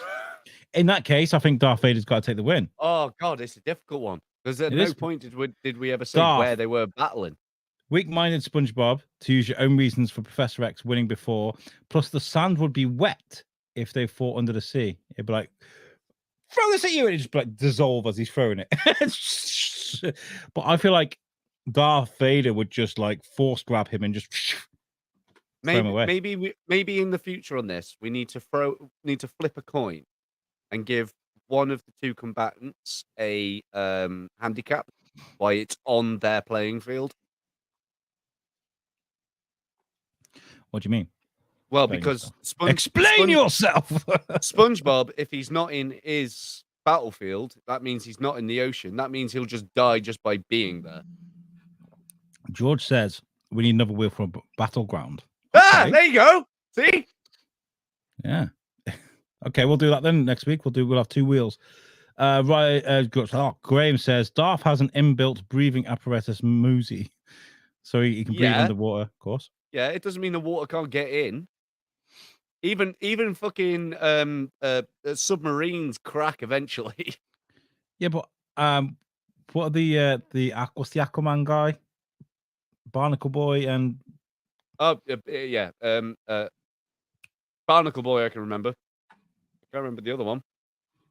[SPEAKER 1] In that case, I think Darth Vader's got to take the win.
[SPEAKER 2] Oh god, it's a difficult one. Because at
[SPEAKER 1] It
[SPEAKER 2] no
[SPEAKER 1] is.
[SPEAKER 2] point did we ever say
[SPEAKER 1] Darth.
[SPEAKER 2] where they were battling.
[SPEAKER 1] Weak-minded SpongeBob, to use your own reasons for Professor X winning before, plus the sand would be wet if they fought under the sea. It'd be like, throw this at you, and it'd just like dissolve as he's throwing it. But I feel like Darth Vader would just like force grab him and just throw him away.
[SPEAKER 2] Maybe in the future on this, we need to flip a coin and give one of the two combatants a handicap while it's on their playing field.
[SPEAKER 1] What do you mean?
[SPEAKER 2] Well,
[SPEAKER 1] Explain
[SPEAKER 2] because
[SPEAKER 1] yourself. Explain yourself.
[SPEAKER 2] SpongeBob, if he's not in his battlefield, that means he's not in the ocean. That means he'll just die just by being there.
[SPEAKER 1] George says we need another wheel for a battleground.
[SPEAKER 2] Ah,
[SPEAKER 1] Okay.
[SPEAKER 2] there you go. See?
[SPEAKER 1] Yeah. Okay, we'll do that then next week. We'll have two wheels. Graham says Darth has an inbuilt breathing apparatus, Moozy, so he can breathe underwater, of course.
[SPEAKER 2] Yeah, it doesn't mean the water can't get in. Even fucking submarines crack eventually.
[SPEAKER 1] Yeah, but what are what's the Aquaman guy? Barnacle Boy and
[SPEAKER 2] Barnacle Boy, I can remember. I can't remember the other one.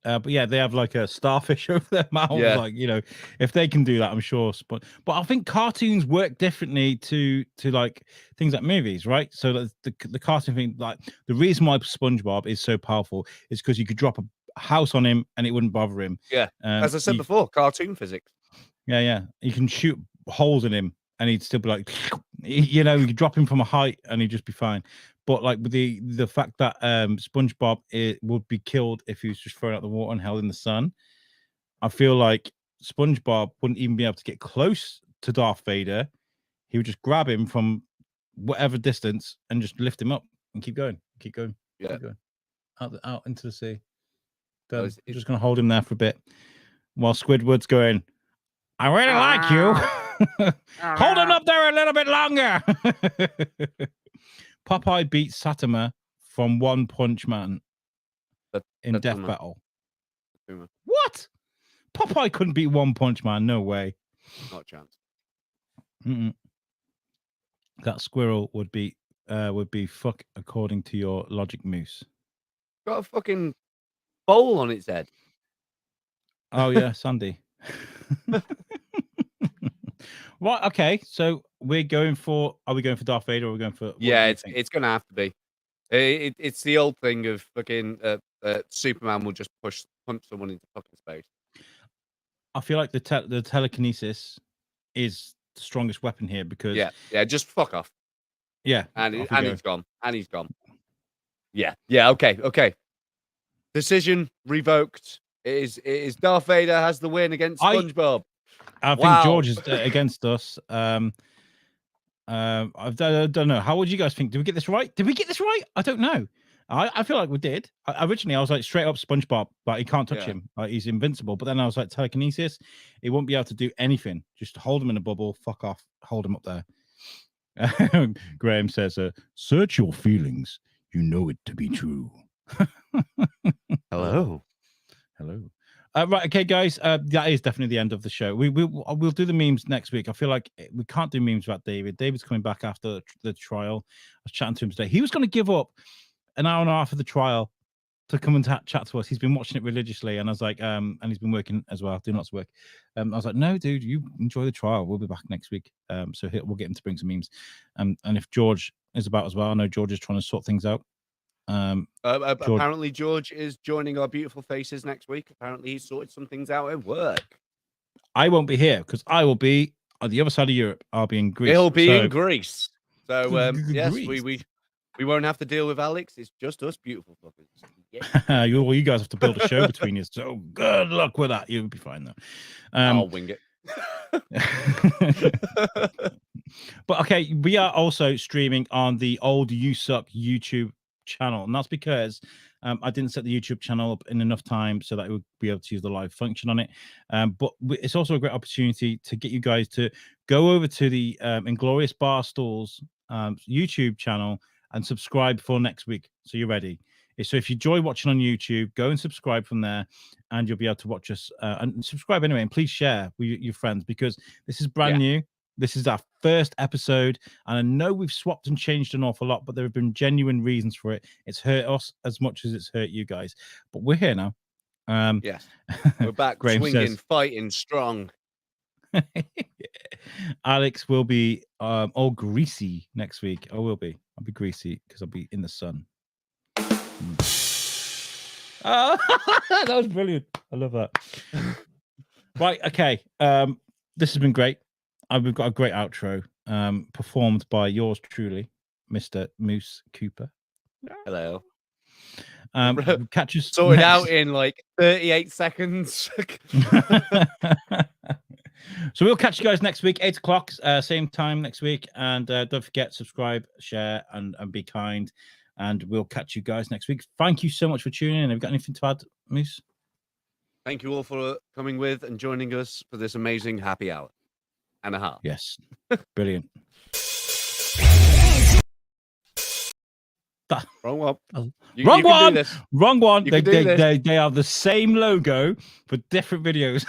[SPEAKER 1] But yeah, they have like a starfish over their mouth.
[SPEAKER 2] Yeah.
[SPEAKER 1] Like, you know, if they can do that, I'm sure. But I think cartoons work differently to like things like movies, right? So the cartoon thing, like the reason why SpongeBob is so powerful is because you could drop a house on him and it wouldn't bother him.
[SPEAKER 2] Yeah, as I said before, cartoon physics.
[SPEAKER 1] Yeah. You can shoot holes in him and he'd still be like, you know, you could drop him from a height and he'd just be fine. But like with the fact that SpongeBob would be killed if he was just thrown out the water and held in the sun, I feel like SpongeBob wouldn't even be able to get close to Darth Vader. He would just grab him from whatever distance and just lift him up and keep going.
[SPEAKER 2] Yeah.
[SPEAKER 1] Keep going. Out into the sea.
[SPEAKER 2] So
[SPEAKER 1] I'm just going to hold him there for a bit while Squidward's going, I really like you. Hold him up there a little bit longer. Popeye beats Saitama from One Punch Man in Death Battle. What? Popeye couldn't beat One Punch Man. No way.
[SPEAKER 2] Not a chance.
[SPEAKER 1] That squirrel would be fuck according to your logic, Moose.
[SPEAKER 2] Got a fucking bowl on its head.
[SPEAKER 1] Oh yeah, Sandy. Right, okay. So are we going for Darth Vader or are we going for
[SPEAKER 2] It's gonna have to be. It's the old thing of fucking Superman will just punch someone into fucking space.
[SPEAKER 1] I feel like the telekinesis is the strongest weapon here because
[SPEAKER 2] just fuck off.
[SPEAKER 1] Yeah.
[SPEAKER 2] And he's gone. Yeah. Okay. Decision revoked. It is Darth Vader has the win against SpongeBob.
[SPEAKER 1] I think George is against us. I don't know. How would you guys think? Did we get this right? I don't know. I feel like we did. Originally, I was like straight up SpongeBob, like he can't touch him. Like he's invincible. But then I was like telekinesis. He won't be able to do anything. Just hold him in a bubble. Fuck off. Hold him up there. Graham says, search your feelings. You know it to be true.
[SPEAKER 2] Hello.
[SPEAKER 1] Right, okay, guys. That is definitely the end of the show. We'll do the memes next week. I feel like we can't do memes about David. David's coming back after the trial. I was chatting to him today. He was going to give up an hour and a half of the trial to come and chat to us. He's been watching it religiously, and I was like, and he's been working as well, doing lots of work. I was like, no, dude, you enjoy the trial. We'll be back next week. So we'll get him to bring some memes. And if George is about as well, I know George is trying to sort things out.
[SPEAKER 2] Apparently George is joining our beautiful faces next week. Apparently he's sorted some things out at work.
[SPEAKER 1] I won't be here because I will be on the other side of Europe. I'll be in Greece.
[SPEAKER 2] He'll be in Greece. So yes,
[SPEAKER 1] Greece.
[SPEAKER 2] We won't have to deal with Alex. It's just us beautiful fuckers. Yeah.
[SPEAKER 1] You guys have to build a show between you. So good luck with that. You'll be fine though.
[SPEAKER 2] I'll wing it.
[SPEAKER 1] But okay, we are also streaming on the old You Suck YouTube channel, and that's because I didn't set the YouTube channel up in enough time so that it would be able to use the live function on it. But it's also a great opportunity to get you guys to go over to the Inglorious Barstools YouTube channel and subscribe for next week, so you're ready. So if you enjoy watching on YouTube, go and subscribe from there, and you'll be able to watch us and subscribe anyway. And please share with your friends, because this is brand new. This is our first episode, and I know we've swapped and changed an awful lot, but there have been genuine reasons for it. It's hurt us as much as it's hurt you guys, but we're here now.
[SPEAKER 2] Yes, we're back, swinging, fighting, strong.
[SPEAKER 1] Alex will be all greasy next week. I will be. I'll be greasy because I'll be in the sun. Oh, that was brilliant. I love that. Right, okay. This has been great. We've got a great outro performed by yours truly, Mr. Moose Cooper.
[SPEAKER 2] Hello.
[SPEAKER 1] Catch us
[SPEAKER 2] sorted out in like 38 seconds.
[SPEAKER 1] So we'll catch you guys next week, 8 o'clock, same time next week. And don't forget, subscribe, share, and be kind. And we'll catch you guys next week. Thank you so much for tuning in. Have you got anything to add, Moose?
[SPEAKER 2] Thank you all for coming with and joining us for this amazing happy hour and a half.
[SPEAKER 1] Yes. Brilliant.
[SPEAKER 2] Wrong one.
[SPEAKER 1] Wrong one. Wrong one.
[SPEAKER 2] They
[SPEAKER 1] have the same logo for different videos.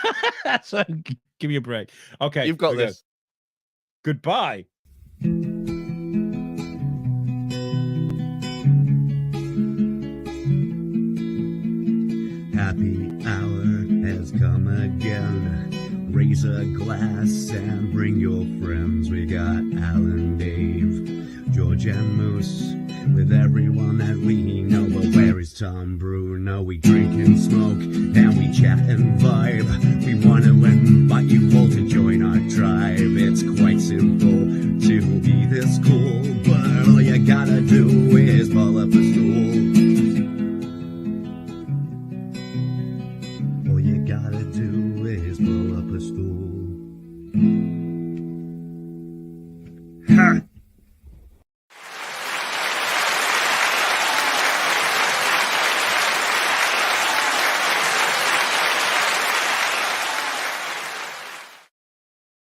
[SPEAKER 1] So give me a break. Okay.
[SPEAKER 2] You've got this.
[SPEAKER 1] Goodbye.
[SPEAKER 7] Happy hour has come again. Raise a glass and bring your friends. We got Alan, Dave, George, and Moose. With everyone that we know. But where is Tom Bruno? We drink and smoke and we chat and vibe. We want to invite you all to join our tribe. It's quite simple to be this cool, but all you gotta do is pull up a stool. All you gotta do is pull up a stool.